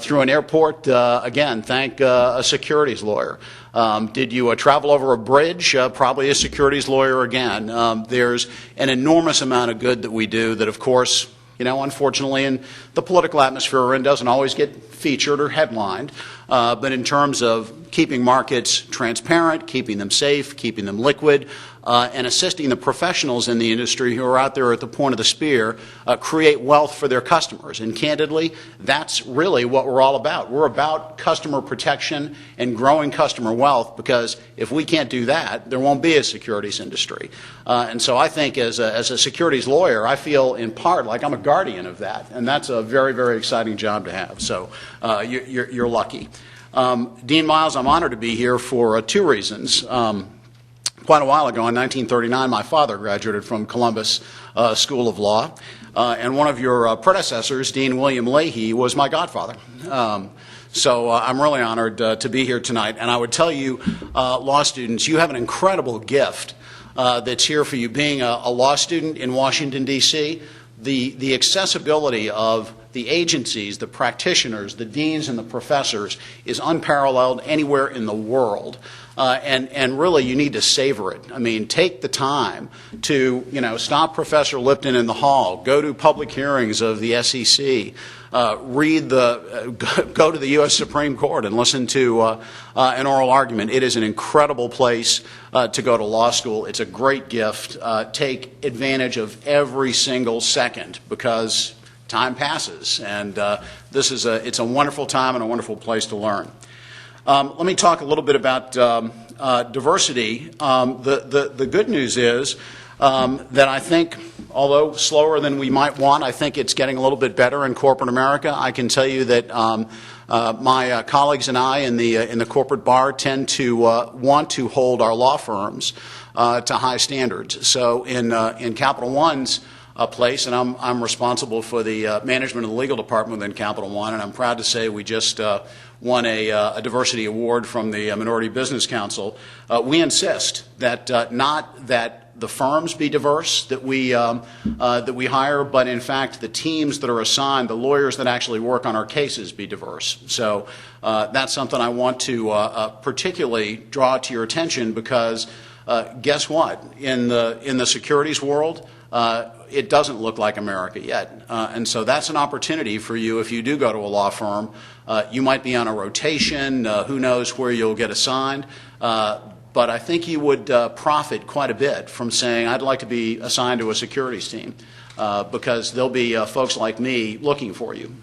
through an airport? Again, thank a securities lawyer. Did you travel over a bridge? Probably a securities lawyer again. There's an enormous amount of good that we do that, of course, unfortunately, in the political atmosphere we're in, doesn't always get featured or headlined. But in terms of keeping markets transparent, keeping them safe, keeping them liquid, and assisting the professionals in the industry who are out there at the point of the spear create wealth for their customers. And candidly, that's really what we're all about. We're about customer protection and growing customer wealth, because if we can't do that, there won't be a securities industry. And so I think as a securities lawyer, I feel in part like I'm a guardian of that. And that's a very, very exciting job to have. So you're lucky. Dean Miles, I'm honored to be here for two reasons. Quite a while ago, in 1939, my father graduated from Columbus School of Law, and one of your predecessors, Dean William Leahy, was my godfather. So I'm really honored to be here tonight, and I would tell you, law students, you have an incredible gift that's here for you. Being a law student in Washington, D.C., the accessibility of the agencies, the practitioners, the deans, and the professors is unparalleled anywhere in the world. And really, you need to savor it. I mean, take the time to, stop Professor Lipton in the hall, go to public hearings of the SEC, go to the U.S. Supreme Court and listen to an oral argument. It is an incredible place to go to law school. It's a great gift. Take advantage of every single second, because time passes, and it's a wonderful time and a wonderful place to learn. Let me talk a little bit about diversity. The good news is that I think, although slower than we might want, I think it's getting a little bit better in corporate America. I can tell you that my colleagues and I in the corporate bar tend to want to hold our law firms to high standards. So in Capital One's place, and I'm responsible for the management of the legal department within Capital One, and I'm proud to say we just won a diversity award from the Minority Business Council. We insist that not that the firms be diverse that we hire, but in fact the teams that are assigned, the lawyers that actually work on our cases, be diverse. So that's something I want to particularly draw to your attention, because guess what? In the securities world, it doesn't look like America yet. And so that's an opportunity for you if you do go to a law firm. You might be on a rotation. Who knows where you'll get assigned. But I think you would profit quite a bit from saying, I'd like to be assigned to a securities team, because there'll be folks like me looking for you.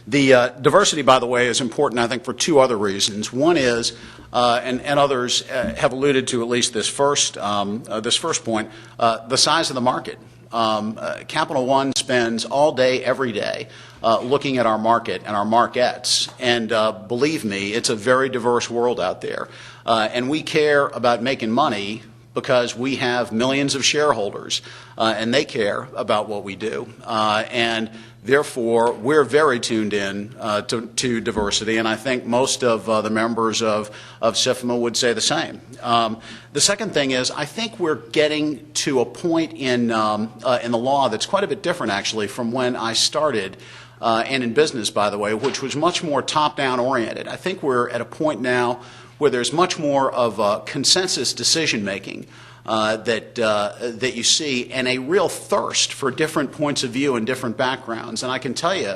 The diversity, by the way, is important, I think, for two other reasons. One is, and others have alluded to at least this first point, the size of the market. Capital One spends all day, every day, looking at our market and our markets. And believe me, it's a very diverse world out there. And we care about making money because we have millions of shareholders, and they care about what we do. And therefore, we're very tuned in to diversity, and I think most of the members of SIFMA would say the same. The second thing is, I think we're getting to a point in the law that's quite a bit different, actually, from when I started, and in business, by the way, which was much more top-down oriented. I think we're at a point now where there's much more of consensus decision-making that you see, and a real thirst for different points of view and different backgrounds. And I can tell you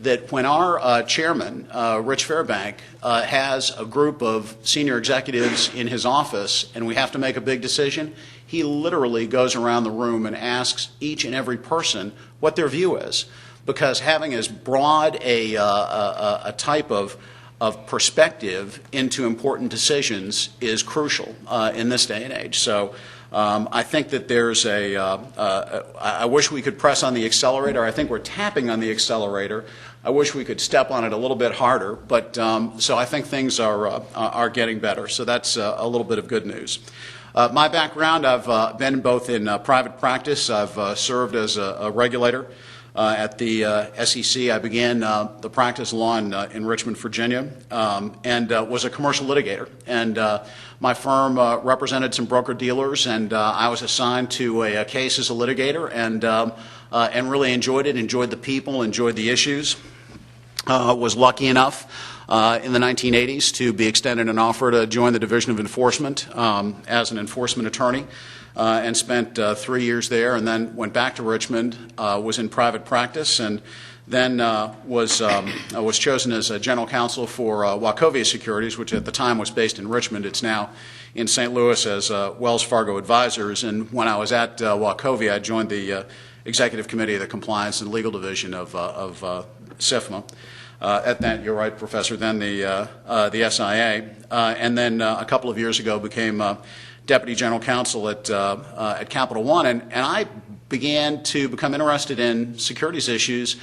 that when our chairman, Rich Fairbank, has a group of senior executives in his office and we have to make a big decision, he literally goes around the room and asks each and every person what their view is. Because having as broad a type of perspective into important decisions is crucial in this day and age. So I think that there's I wish we could press on the accelerator. I think we're tapping on the accelerator. I wish we could step on it a little bit harder, but so I think things are getting better. So that's a little bit of good news. My background, I've been both in private practice. I've served as a regulator at the SEC. I began the practice of law in Richmond, Virginia, and was a commercial litigator. And my firm represented some broker-dealers, and I was assigned to a case as a litigator, and really enjoyed it, enjoyed the people, enjoyed the issues. Was lucky enough in the 1980s to be extended an offer to join the Division of Enforcement as an enforcement attorney, and spent 3 years there, and then went back to Richmond, was in private practice, and then was chosen as a general counsel for Wachovia Securities, which at the time was based in Richmond. It's now in St. Louis as Wells Fargo Advisors. And when I was at Wachovia, I joined the executive committee of the Compliance and Legal Division of SIFMA. At that, you're right, Professor, then the SIA, and then a couple of years ago became Deputy General Counsel at Capital One, and I began to become interested in securities issues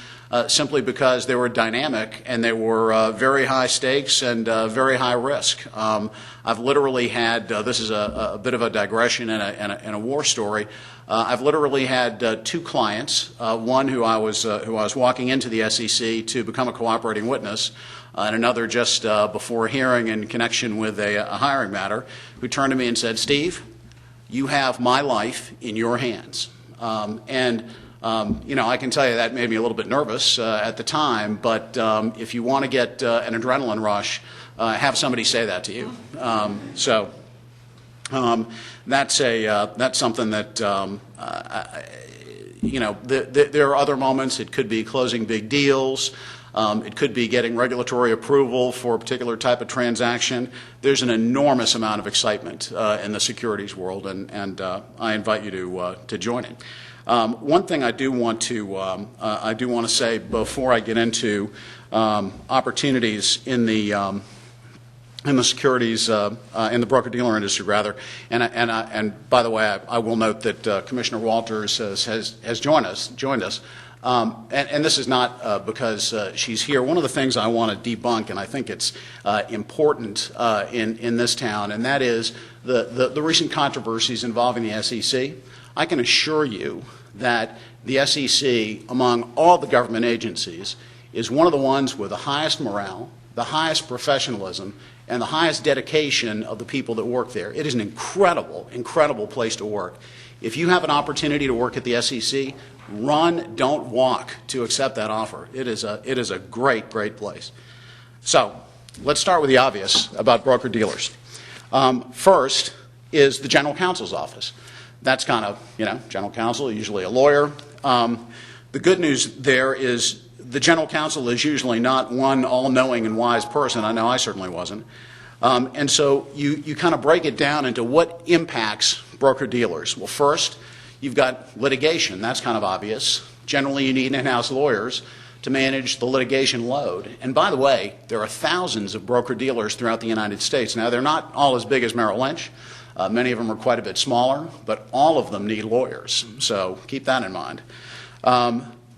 simply because they were dynamic and they were very high stakes and very high risk. I've literally had, this is a bit of a digression and a war story, I've literally had two clients, one who I was walking into the SEC to become a cooperating witness, and another just before a hearing in connection with a hiring matter, who turned to me and said, "Steve, you have my life in your hands." You know, I can tell you that made me a little bit nervous at the time, but if you want to get an adrenaline rush, have somebody say that to you. That's something that, you know, there are other moments. It could be closing big deals. It could be getting regulatory approval for a particular type of transaction. There's an enormous amount of excitement in the securities world, and I invite you to join it. One thing I do want to say before I get into opportunities in the securities, in the broker-dealer industry, rather. And by the way, I will note that Commissioner Walters has joined us. And this is not because she's here. One of the things I want to debunk, and I think it's important in this town, and that is the recent controversies involving the SEC. I can assure you that the SEC, among all the government agencies, is one of the ones with the highest morale, the highest professionalism, and the highest dedication of the people that work there. It is an incredible, incredible place to work. If you have an opportunity to work at the SEC, run, don't walk to accept that offer. It is a great, great place. So let's start with the obvious about broker-dealers. First is the general counsel's office. That's kind of, you know, general counsel, usually a lawyer. The good news there is the general counsel is usually not one all-knowing and wise person. I know I certainly wasn't. And so you kind of break it down into what impacts broker-dealers. Well, first, you've got litigation. That's kind of obvious. Generally, you need in-house lawyers to manage the litigation load. And by the way, there are thousands of broker-dealers throughout the United States. Now, they're not all as big as Merrill Lynch. Many of them are quite a bit smaller, but all of them need lawyers. So keep that in mind.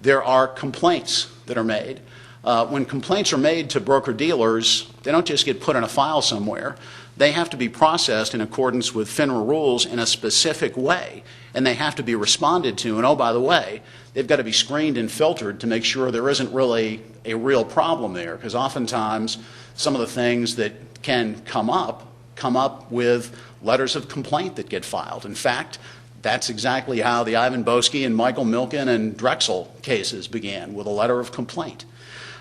There are complaints that are made. When complaints are made to broker-dealers, they don't just get put in a file somewhere. They have to be processed in accordance with FINRA rules in a specific way, and they have to be responded to. And oh, by the way, they've got to be screened and filtered to make sure there isn't really a real problem there, because oftentimes some of the things that can come up with letters of complaint that get filed. In fact, that's exactly how the Ivan Boesky and Michael Milken and Drexel cases began, with a letter of complaint.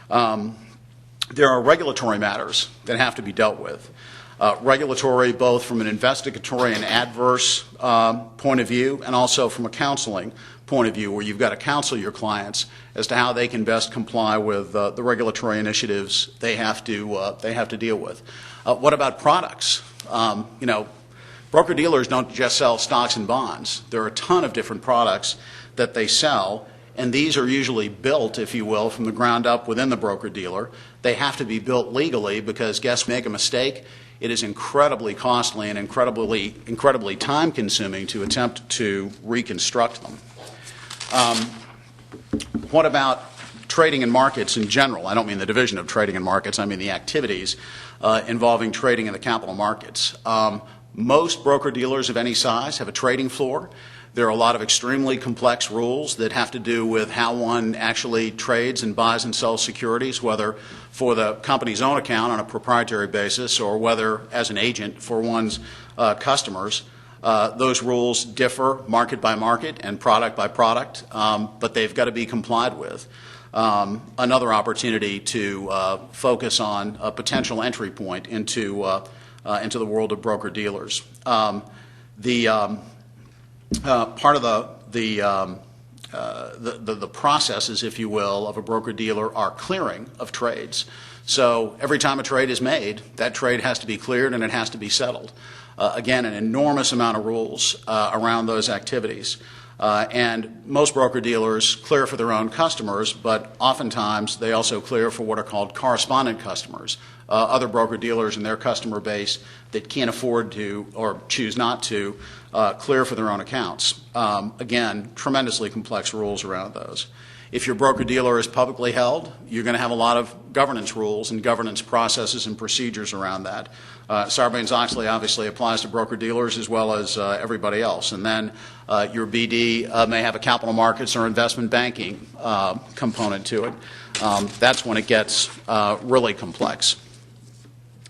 There are regulatory matters that have to be dealt with. Regulatory both from an investigatory and adverse point of view, and also from a counseling point of view, where you've got to counsel your clients as to how they can best comply with the regulatory initiatives they have to deal with. What about products? You know, broker-dealers don't just sell stocks and bonds. There are a ton of different products that they sell, and these are usually built, if you will, from the ground up within the broker-dealer. They have to be built legally because guests make a mistake. it is incredibly costly and incredibly time-consuming to attempt to reconstruct them. What about trading and markets in general? I don't mean the division of trading and markets, I mean the activities involving trading in the capital markets. Most broker-dealers of any size have a trading floor. There are a lot of extremely complex rules that have to do with how one actually trades and buys and sells securities, whether for the company's own account on a proprietary basis or whether as an agent for one's customers. Those rules differ market by market and product by product, but they've got to be complied with. Another opportunity to focus on a potential entry point into the world of broker-dealers. Part of the processes, if you will, of a broker-dealer are clearing of trades. So every time a trade is made, that trade has to be cleared and it has to be settled. Again, an enormous amount of rules around those activities. And most broker-dealers clear for their own customers, but oftentimes they also clear for what are called correspondent customers, other broker-dealers in their customer base that can't afford to or choose not to clear for their own accounts. Again, tremendously complex rules around those. If your broker-dealer is publicly held, you're going to have a lot of governance rules and governance processes and procedures around that. Sarbanes-Oxley obviously applies to broker-dealers as well as everybody else. And then your BD may have a capital markets or investment banking component to it. That's when it gets really complex.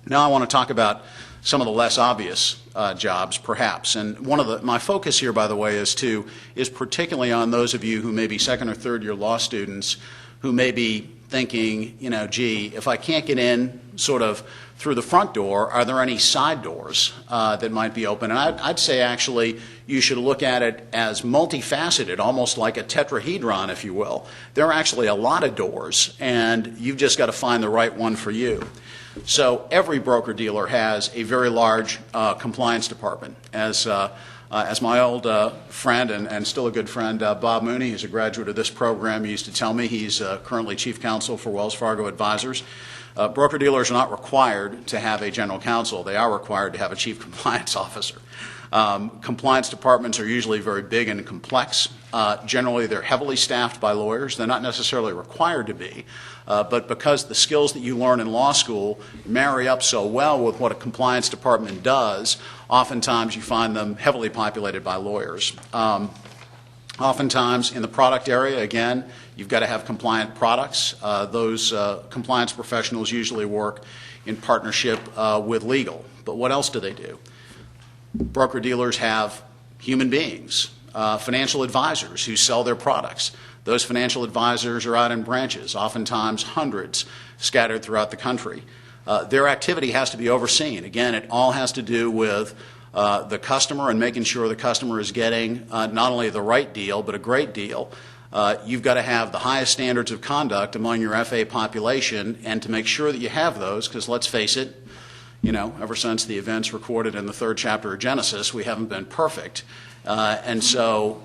Now I want to talk about some of the less obvious jobs, perhaps. And my focus here, by the way, is particularly on those of you who may be second or third year law students who may be thinking, gee, if I can't get in sort of through the front door, are there any side doors that might be open? And I'd say actually you should look at it as multifaceted, almost like a tetrahedron, if you will. There are actually a lot of doors, and you've just got to find the right one for you. So every broker-dealer has a very large compliance department. As my old friend and still a good friend, Bob Mooney, who's a graduate of this program, used to tell me, he's currently chief counsel for Wells Fargo Advisors. Broker-dealers are not required to have a general counsel. They are required to have a chief compliance officer. Compliance departments are usually very big and complex. Generally, they're heavily staffed by lawyers. They're not necessarily required to be, but because the skills that you learn in law school marry up so well with what a compliance department does, oftentimes you find them heavily populated by lawyers. Oftentimes in the product area, again, you've got to have compliant products. Those compliance professionals usually work in partnership with legal. But what else do they do? Broker-dealers have human beings, financial advisors who sell their products. Those financial advisors are out in branches, oftentimes hundreds scattered throughout the country. Their activity has to be overseen. Again, it all has to do with the customer and making sure the customer is getting not only the right deal, but a great deal. You've got to have the highest standards of conduct among your FA population, and to make sure that you have those, because let's face it, ever since the events recorded in the 3rd chapter of Genesis, we haven't been perfect. And so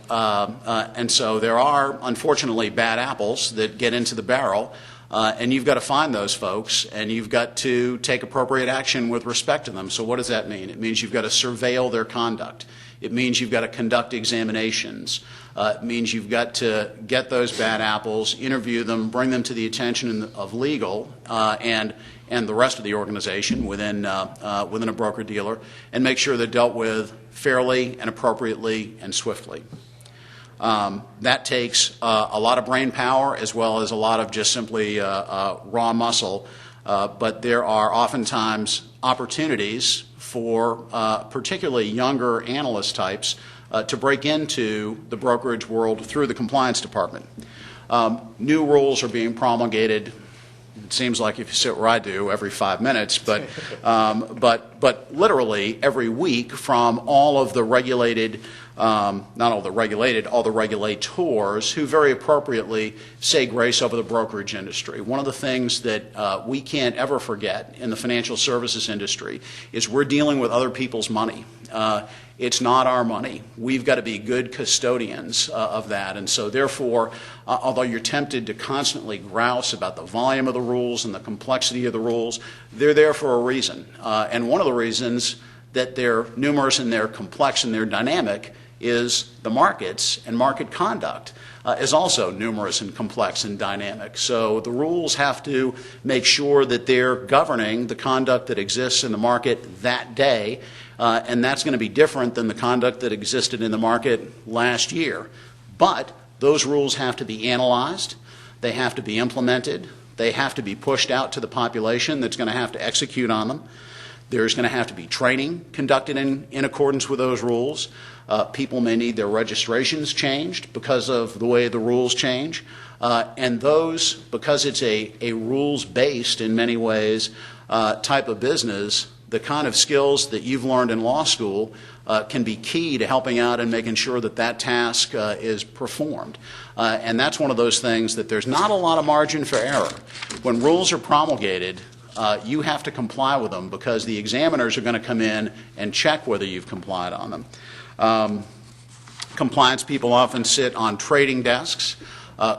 there are, unfortunately, bad apples that get into the barrel, and you've got to find those folks, and you've got to take appropriate action with respect to them. So what does that mean? It means you've got to surveil their conduct. It means you've got to conduct examinations. It means you've got to get those bad apples, interview them, bring them to the attention of legal and the rest of the organization within a broker-dealer, and make sure they're dealt with fairly and appropriately and swiftly. That takes a lot of brain power as well as a lot of just simply raw muscle, but there are oftentimes opportunities for particularly younger analyst types to break into the brokerage world through the compliance department. New rules are being promulgated. It seems like if you sit where I do, every 5 minutes, but literally every week from all of the regulated not all the regulated, all the regulators who very appropriately say grace over the brokerage industry. One of the things that we can't ever forget in the financial services industry is we're dealing with other people's money. It's not our money. We've got to be good custodians of that. And so therefore, although you're tempted to constantly grouse about the volume of the rules and the complexity of the rules, they're there for a reason. And one of the reasons that they're numerous and they're complex and they're dynamic is the markets, and market conduct is also numerous and complex and dynamic. So the rules have to make sure that they're governing the conduct that exists in the market that day, and that's going to be different than the conduct that existed in the market last year. But those rules have to be analyzed, they have to be implemented, they have to be pushed out to the population that's going to have to execute on them. There's going to have to be training conducted in accordance with those rules. People may need their registrations changed because of the way the rules change. And those, because it's a rules-based, in many ways, type of business, the kind of skills that you've learned in law school can be key to helping out and making sure that that task is performed. And that's one of those things that there's not a lot of margin for error. When rules are promulgated, you have to comply with them because the examiners are going to come in and check whether you've complied on them. Compliance people often sit on trading desks.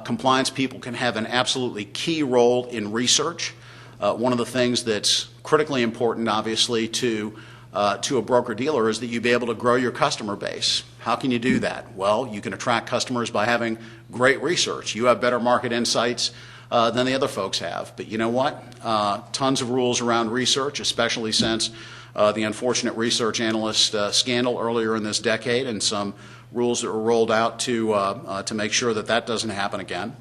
Compliance people can have an absolutely key role in research. One of the things that's critically important, obviously, to a broker-dealer is that you be able to grow your customer base. How can you do that? Well, you can attract customers by having great research. You have better market insights than the other folks have. But you know what? Tons of rules around research, especially since the unfortunate research analyst scandal earlier in this decade, and some rules that were rolled out to make sure that that doesn't happen again.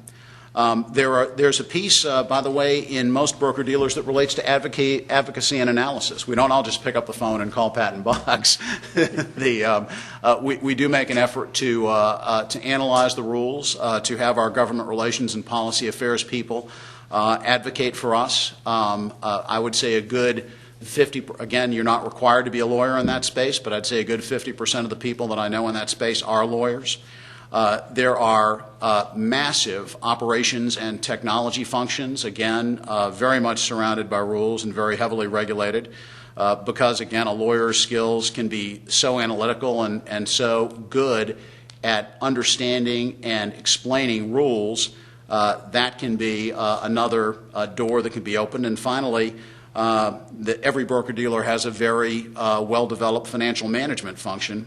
There's a piece, by the way, in most broker-dealers that relates to advocacy and analysis. We don't all just pick up the phone and call Pat and Boggs. We do make an effort to analyze the rules, to have our government relations and policy affairs people advocate for us. I would say a good 50%, again, you're not required to be a lawyer in that space, but I'd say a good 50% of the people that I know in that space are lawyers. There are massive operations and technology functions, again, very much surrounded by rules and very heavily regulated, because, again, a lawyer's skills can be so analytical and so good at understanding and explaining rules. That can be another door that can be opened. And finally, every broker-dealer has a very well-developed financial management function.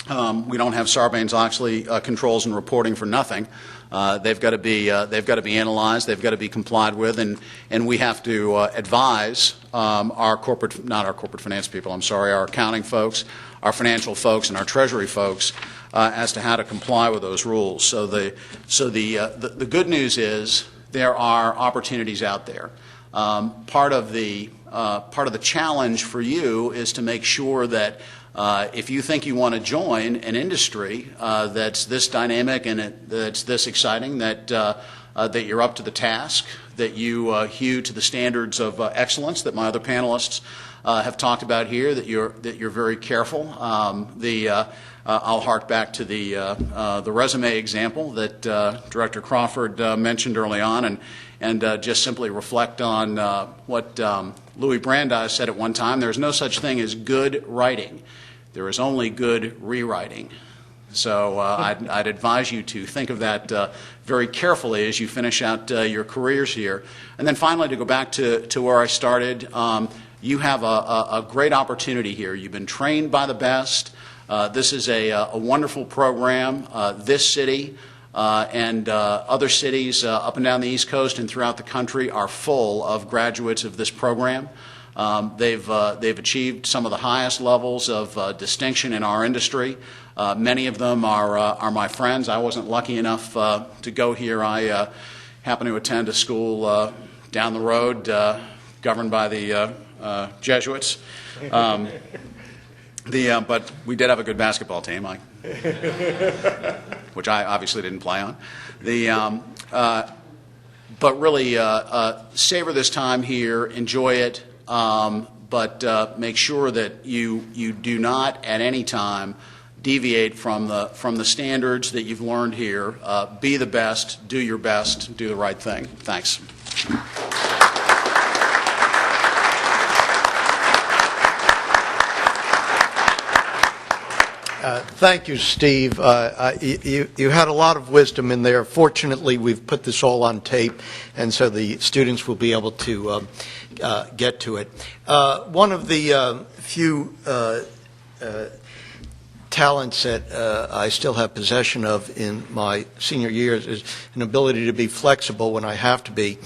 We don't have Sarbanes-Oxley controls and reporting for nothing. They've got to be analyzed. They've got to be complied with, and we have to advise our finance people. Our accounting folks, our financial folks, and our treasury folks as to how to comply with those rules. So the good news is there are opportunities out there. Part of the challenge for you is to make sure that if you think you want to join an industry that's this dynamic and that's this exciting, that you're up to the task, that you hew to the standards of excellence that my other panelists have talked about here, that you're very careful. I'll hark back to the resume example that Director Crawford mentioned early on, and just simply reflect on what Louis Brandeis said at one time. There's no such thing as good writing. There is only good rewriting. So I'd advise you to think of that very carefully as you finish out your careers here. And then finally, to go back to where I started, you have a great opportunity here. You've been trained by the best. This is a wonderful program. This city and other cities up and down the East Coast and throughout the country are full of graduates of this program. They've achieved some of the highest levels of distinction in our industry. Many of them are my friends. I wasn't lucky enough to go here. I happen to attend a school down the road governed by the Jesuits. But we did have a good basketball team, which I obviously didn't play on. But really savor this time here, enjoy it, but make sure that you do not at any time deviate from the standards that you've learned here. Be the best, do your best, do the right thing. Thanks.
Thank you, Steve. You had a lot of wisdom in there. Fortunately, we've put this all on tape, and so the students will be able to get to it. One of the few talents that I still have possession of in my senior years is an ability to be flexible when I have to be.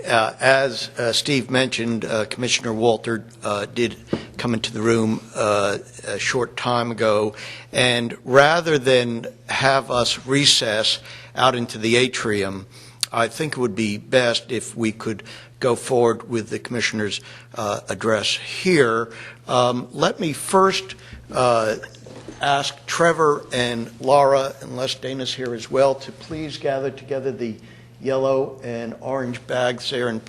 As Steve mentioned, Commissioner Walter did come into the room a short time ago, and rather than have us recess out into the atrium, I think it would be best if we could go forward with the Commissioner's address here. Let me first ask Trevor and Laura, unless Dana's here as well, to please gather together the yellow and orange bags there and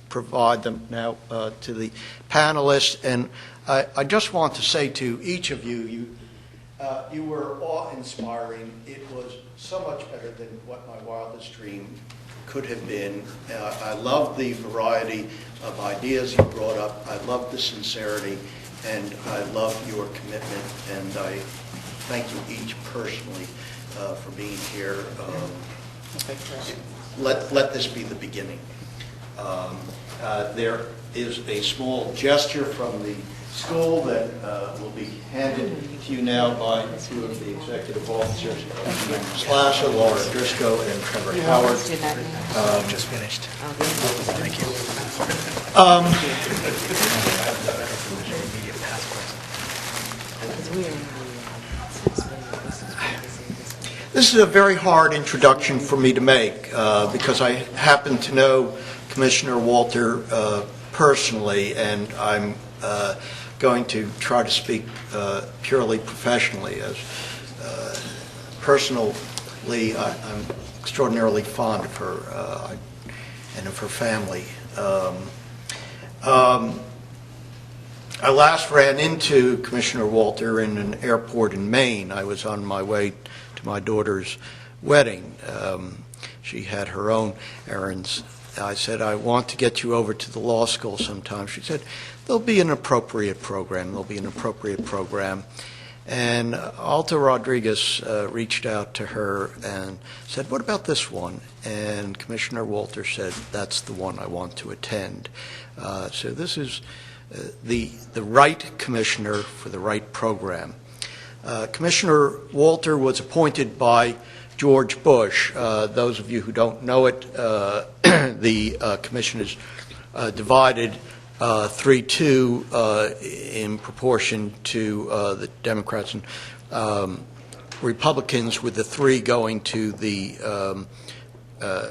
provide them now to the panelists. And I just want to say to each of you, you were awe-inspiring. It was so much better than what my wildest dream could have been. I love the variety of ideas you brought up. I love the sincerity, and I love your commitment. And I thank you each personally for being here. Let this be the beginning. There is a small gesture from the school that will be handed to you now by two of the executive officers, Slasher, Laura Driscoll, and Trevor Howard.
Just finished. Thank
you. This is a very hard introduction for me to make because I happen to know Commissioner Walter personally, and I'm going to try to speak purely professionally. As personally, I'm extraordinarily fond of her and of her family. I last ran into Commissioner Walter in an airport in Maine. I was on my way to my daughter's wedding. She had her own errands. I said, I want to get you over to the law school sometime. She said, there'll be an appropriate program. There'll be an appropriate program. And Alta Rodriguez reached out to her and said, what about this one? And Commissioner Walter said, that's the one I want to attend. So this is the right commissioner for the right program. Commissioner Walter was appointed by George Bush. Those of you who don't know it, the commission is divided 3-2 in proportion to the Democrats and Republicans, with the 3 going to the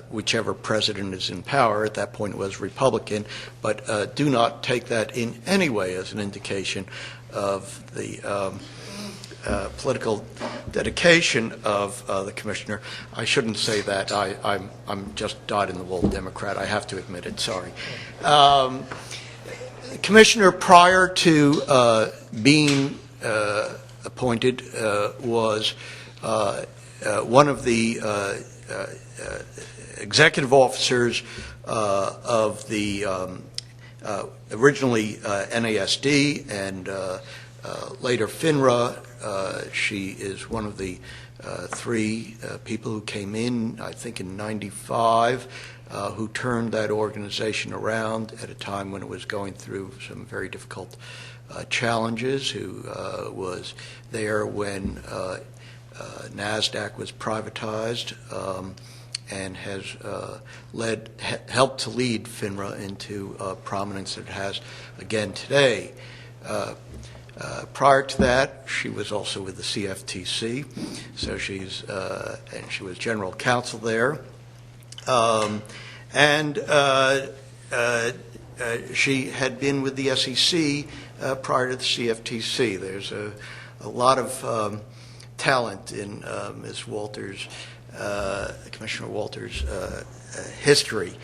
whichever president is in power. At that point it was Republican, but do not take that in any way as an indication of the political dedication of the commissioner. I shouldn't say that. I'm just dyed-in-the-wool Democrat. I have to admit it. Sorry. Commissioner, prior to being appointed, was one of the executive officers of the originally NASD and later FINRA. She is one of the 3 people who came in, I think, in '95, who turned that organization around at a time when it was going through some very difficult challenges, who was there when NASDAQ was privatized, and has helped to lead FINRA into prominence that it has again today. Prior to that, she was also with the CFTC, so she was general counsel there, and she had been with the SEC prior to the CFTC. There's a lot of talent in Ms. Walters, Commissioner Walters' history.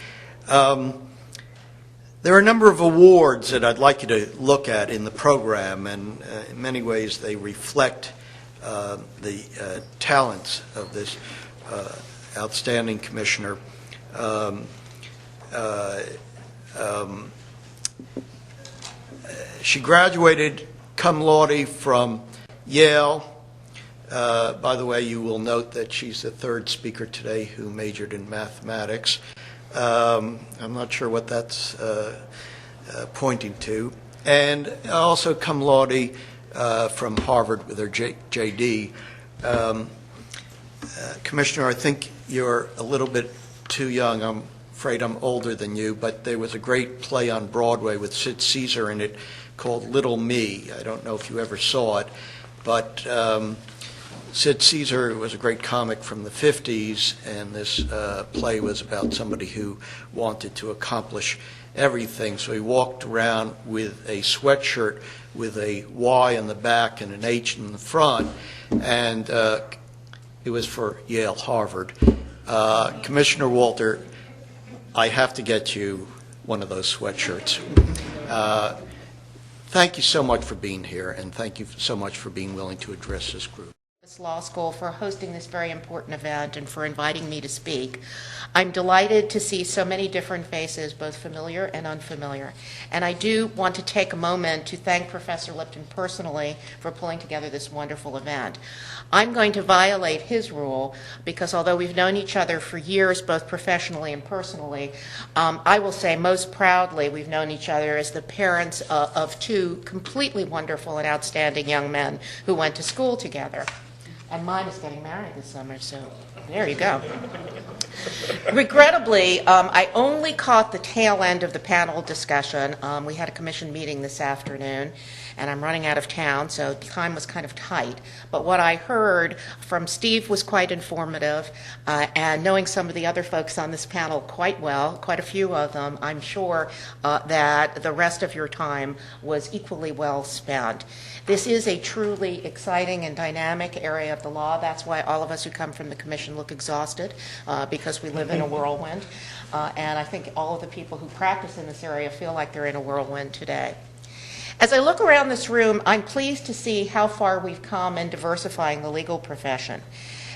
There are a number of awards that I'd like you to look at in the program, and in many ways they reflect the talents of this outstanding commissioner. She graduated cum laude from Yale. By the way, you will note that she's the third speaker today who majored in mathematics. I'm not sure what that's pointing to. And also cum laude from Harvard with her JD. Commissioner, I think you're a little bit too young. I'm afraid I'm older than you, but there was a great play on Broadway with Sid Caesar in it called Little Me. I don't know if you ever saw it, but Sid Caesar was a great comic from the 50s, and this play was about somebody who wanted to accomplish everything. So he walked around with a sweatshirt with a Y in the back and an H in the front, and it was for Yale, Harvard. Commissioner Walter, I have to get you one of those sweatshirts. Thank you so much for being here, and thank you so much for being willing to address this group.
Law School for hosting this very important event and for inviting me to speak. I'm delighted to see so many different faces, both familiar and unfamiliar. And I do want to take a moment to thank Professor Lipton personally for pulling together this wonderful event. I'm going to violate his rule because although we've known each other for years, both professionally and personally, I will say most proudly we've known each other as the parents of two completely wonderful and outstanding young men who went to school together. And mine is getting married this summer, so there you go. Regrettably, I only caught the tail end of the panel discussion. We had a commission meeting this afternoon, and I'm running out of town, so time was kind of tight. But what I heard from Steve was quite informative, and knowing some of the other folks on this panel quite well, quite a few of them, I'm sure that the rest of your time was equally well spent. This is a truly exciting and dynamic area of the law. That's why all of us who come from the commission look exhausted, because we live in a whirlwind. And I think all of the people who practice in this area feel like they're in a whirlwind today. As I look around this room, I'm pleased to see how far we've come in diversifying the legal profession.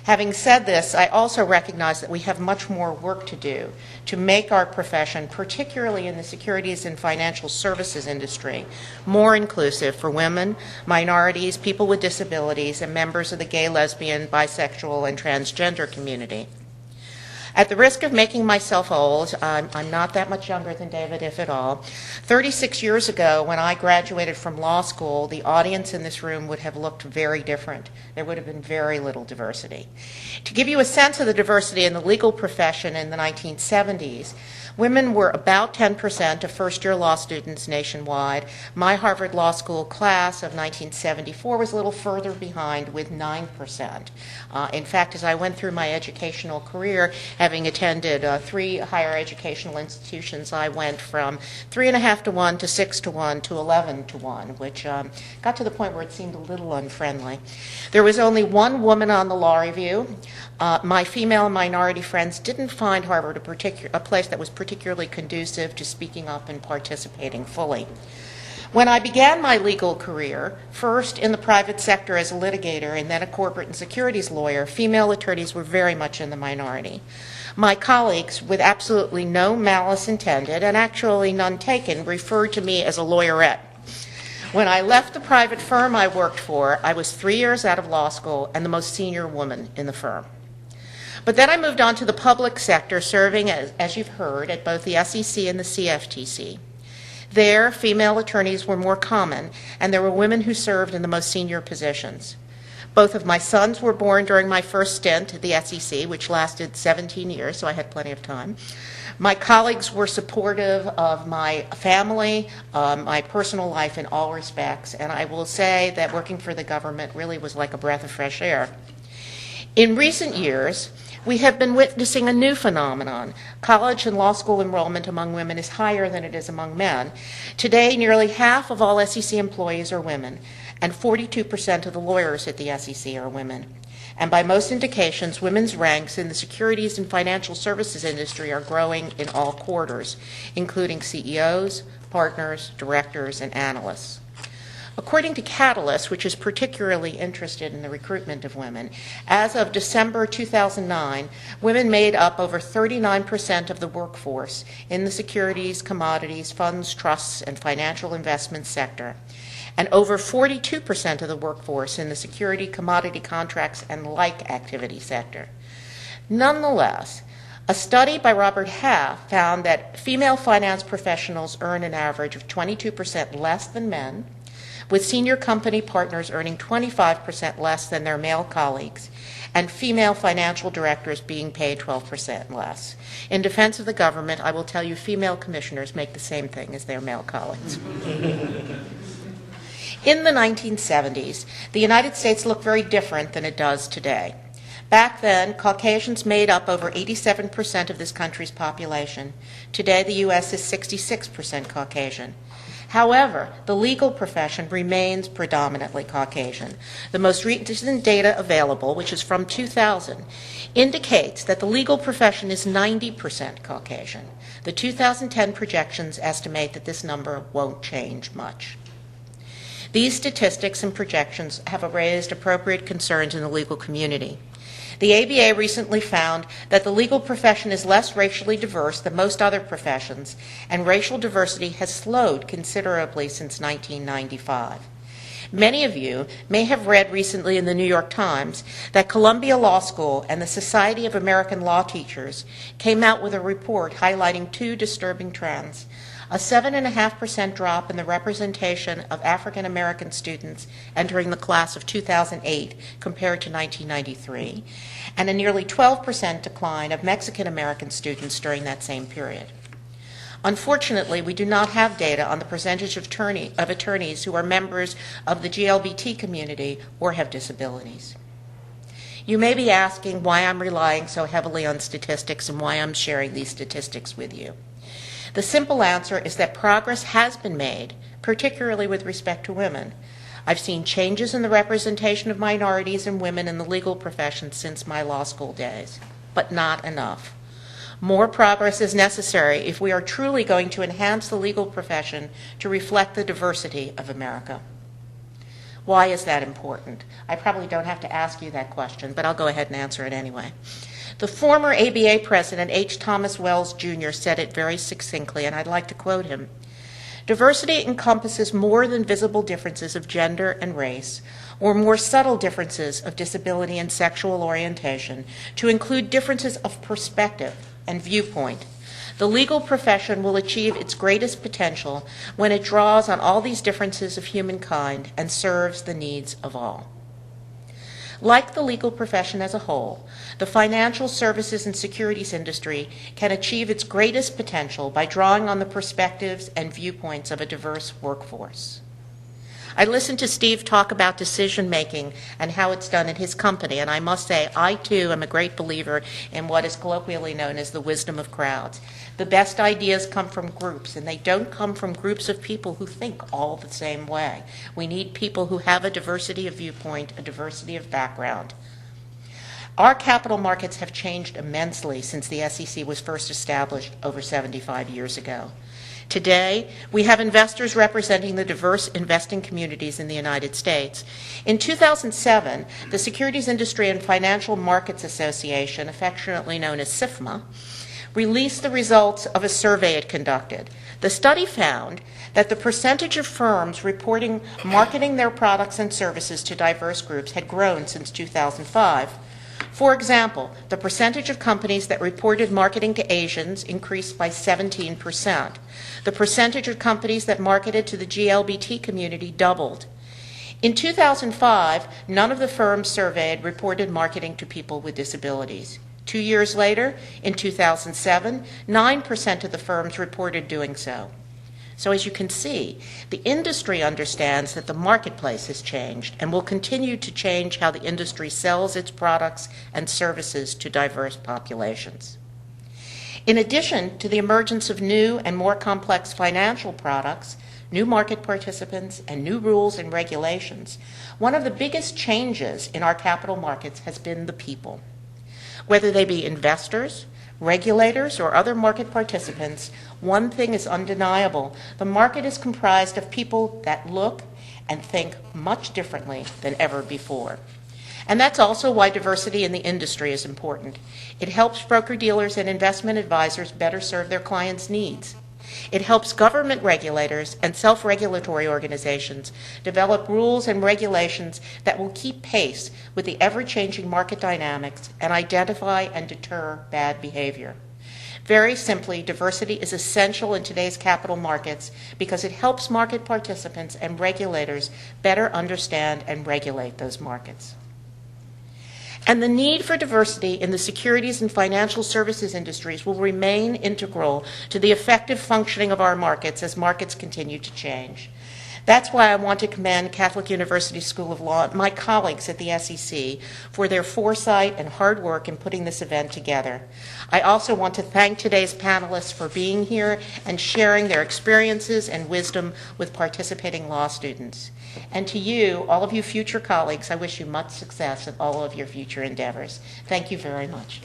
Having said this, I also recognize that we have much more work to do to make our profession, particularly in the securities and financial services industry, more inclusive for women, minorities, people with disabilities, and members of the gay, lesbian, bisexual, and transgender community. At the risk of making myself old, I'm not that much younger than David, if at all. 36 years ago, when I graduated from law school, the audience in this room would have looked very different. There would have been very little diversity. To give you a sense of the diversity in the legal profession in the 1970s, women were about 10% of first-year law students nationwide. My Harvard Law School class of 1974 was a little further behind with 9%. In fact, as I went through my educational career, having attended 3 higher educational institutions, I went from 3.5 to 1 to 6 to 1 to 11 to 1, which got to the point where it seemed a little unfriendly. There was only one woman on the law review. My female and minority friends didn't find Harvard a place that was particularly conducive to speaking up and participating fully. When I began my legal career, first in the private sector as a litigator and then a corporate and securities lawyer, female attorneys were very much in the minority. My colleagues, with absolutely no malice intended and actually none taken, referred to me as a lawyerette. When I left the private firm I worked for, I was 3 years out of law school and the most senior woman in the firm. But then I moved on to the public sector, serving, as you've heard, at both the SEC and the CFTC. There, female attorneys were more common, and there were women who served in the most senior positions. Both of my sons were born during my first stint at the SEC, which lasted 17 years, so I had plenty of time. My colleagues were supportive of my family, my personal life in all respects, and I will say that working for the government really was like a breath of fresh air. In recent years, we have been witnessing a new phenomenon. College and law school enrollment among women is higher than it is among men. Today, nearly half of all SEC employees are women, and 42% of the lawyers at the SEC are women. And by most indications, women's ranks in the securities and financial services industry are growing in all quarters, including CEOs, partners, directors, and analysts. According to Catalyst, which is particularly interested in the recruitment of women, as of December 2009, women made up over 39% of the workforce in the securities, commodities, funds, trusts, and financial investment sector, and over 42% of the workforce in the security, commodity contracts, and like activity sector. Nonetheless, a study by Robert Half found that female finance professionals earn an average of 22% less than men, with senior company partners earning 25% less than their male colleagues, and female financial directors being paid 12% less. In defense of the government, I will tell you female commissioners make the same thing as their male colleagues. In the 1970s, the United States looked very different than it does today. Back then, Caucasians made up over 87% of this country's population. Today, the U.S. is 66% Caucasian. However, the legal profession remains predominantly Caucasian. The most recent data available, which is from 2000, indicates that the legal profession is 90% Caucasian. The 2010 projections estimate that this number won't change much. These statistics and projections have raised appropriate concerns in the legal community. The ABA recently found that the legal profession is less racially diverse than most other professions, and racial diversity has slowed considerably since 1995. Many of you may have read recently in the New York Times that Columbia Law School and the Society of American Law Teachers came out with a report highlighting two disturbing trends: a 7.5% drop in the representation of African American students entering the class of 2008 compared to 1993, and a nearly 12% decline of Mexican American students during that same period. Unfortunately, we do not have data on the percentage of attorneys who are members of the GLBT community or have disabilities. You may be asking why I'm relying so heavily on statistics and why I'm sharing these statistics with you. The simple answer is that progress has been made, particularly with respect to women. I've seen changes in the representation of minorities and women in the legal profession since my law school days, but not enough. More progress is necessary if we are truly going to enhance the legal profession to reflect the diversity of America. Why is that important? I probably don't have to ask you that question, but I'll go ahead and answer it anyway. The former ABA president, H. Thomas Wells, Jr., said it very succinctly, and I'd like to quote him. "Diversity encompasses more than visible differences of gender and race, or more subtle differences of disability and sexual orientation, to include differences of perspective and viewpoint. The legal profession will achieve its greatest potential when it draws on all these differences of humankind and serves the needs of all." Like the legal profession as a whole, the financial services and securities industry can achieve its greatest potential by drawing on the perspectives and viewpoints of a diverse workforce. I listened to Steve talk about decision-making and how it's done in his company, and I must say, I too am a great believer in what is colloquially known as the wisdom of crowds. The best ideas come from groups, and they don't come from groups of people who think all the same way. We need people who have a diversity of viewpoint, a diversity of background. Our capital markets have changed immensely since the SEC was first established over 75 years ago. Today, we have investors representing the diverse investing communities in the United States. In 2007, the Securities Industry and Financial Markets Association, affectionately known as SIFMA, released the results of a survey it conducted. The study found that the percentage of firms reporting marketing their products and services to diverse groups had grown since 2005. For example, the percentage of companies that reported marketing to Asians increased by 17%. The percentage of companies that marketed to the GLBT community doubled. In 2005, none of the firms surveyed reported marketing to people with disabilities. 2 years later, in 2007, 9% of the firms reported doing so. So as you can see, the industry understands that the marketplace has changed and will continue to change how the industry sells its products and services to diverse populations. In addition to the emergence of new and more complex financial products, new market participants, and new rules and regulations, one of the biggest changes in our capital markets has been the people. Whether they be investors, regulators, or other market participants, one thing is undeniable. The market is comprised of people that look and think much differently than ever before. And that's also why diversity in the industry is important. It helps broker-dealers and investment advisors better serve their clients' needs. It helps government regulators and self-regulatory organizations develop rules and regulations that will keep pace with the ever-changing market dynamics and identify and deter bad behavior. Very simply, diversity is essential in today's capital markets because it helps market participants and regulators better understand and regulate those markets. And the need for diversity in the securities and financial services industries will remain integral to the effective functioning of our markets as markets continue to change. That's why I want to commend Catholic University School of Law and my colleagues at the SEC for their foresight and hard work in putting this event together. I also want to thank today's panelists for being here and sharing their experiences and wisdom with participating law students. And to you, all of you future colleagues, I wish you much success in all of your future endeavors. Thank you very much.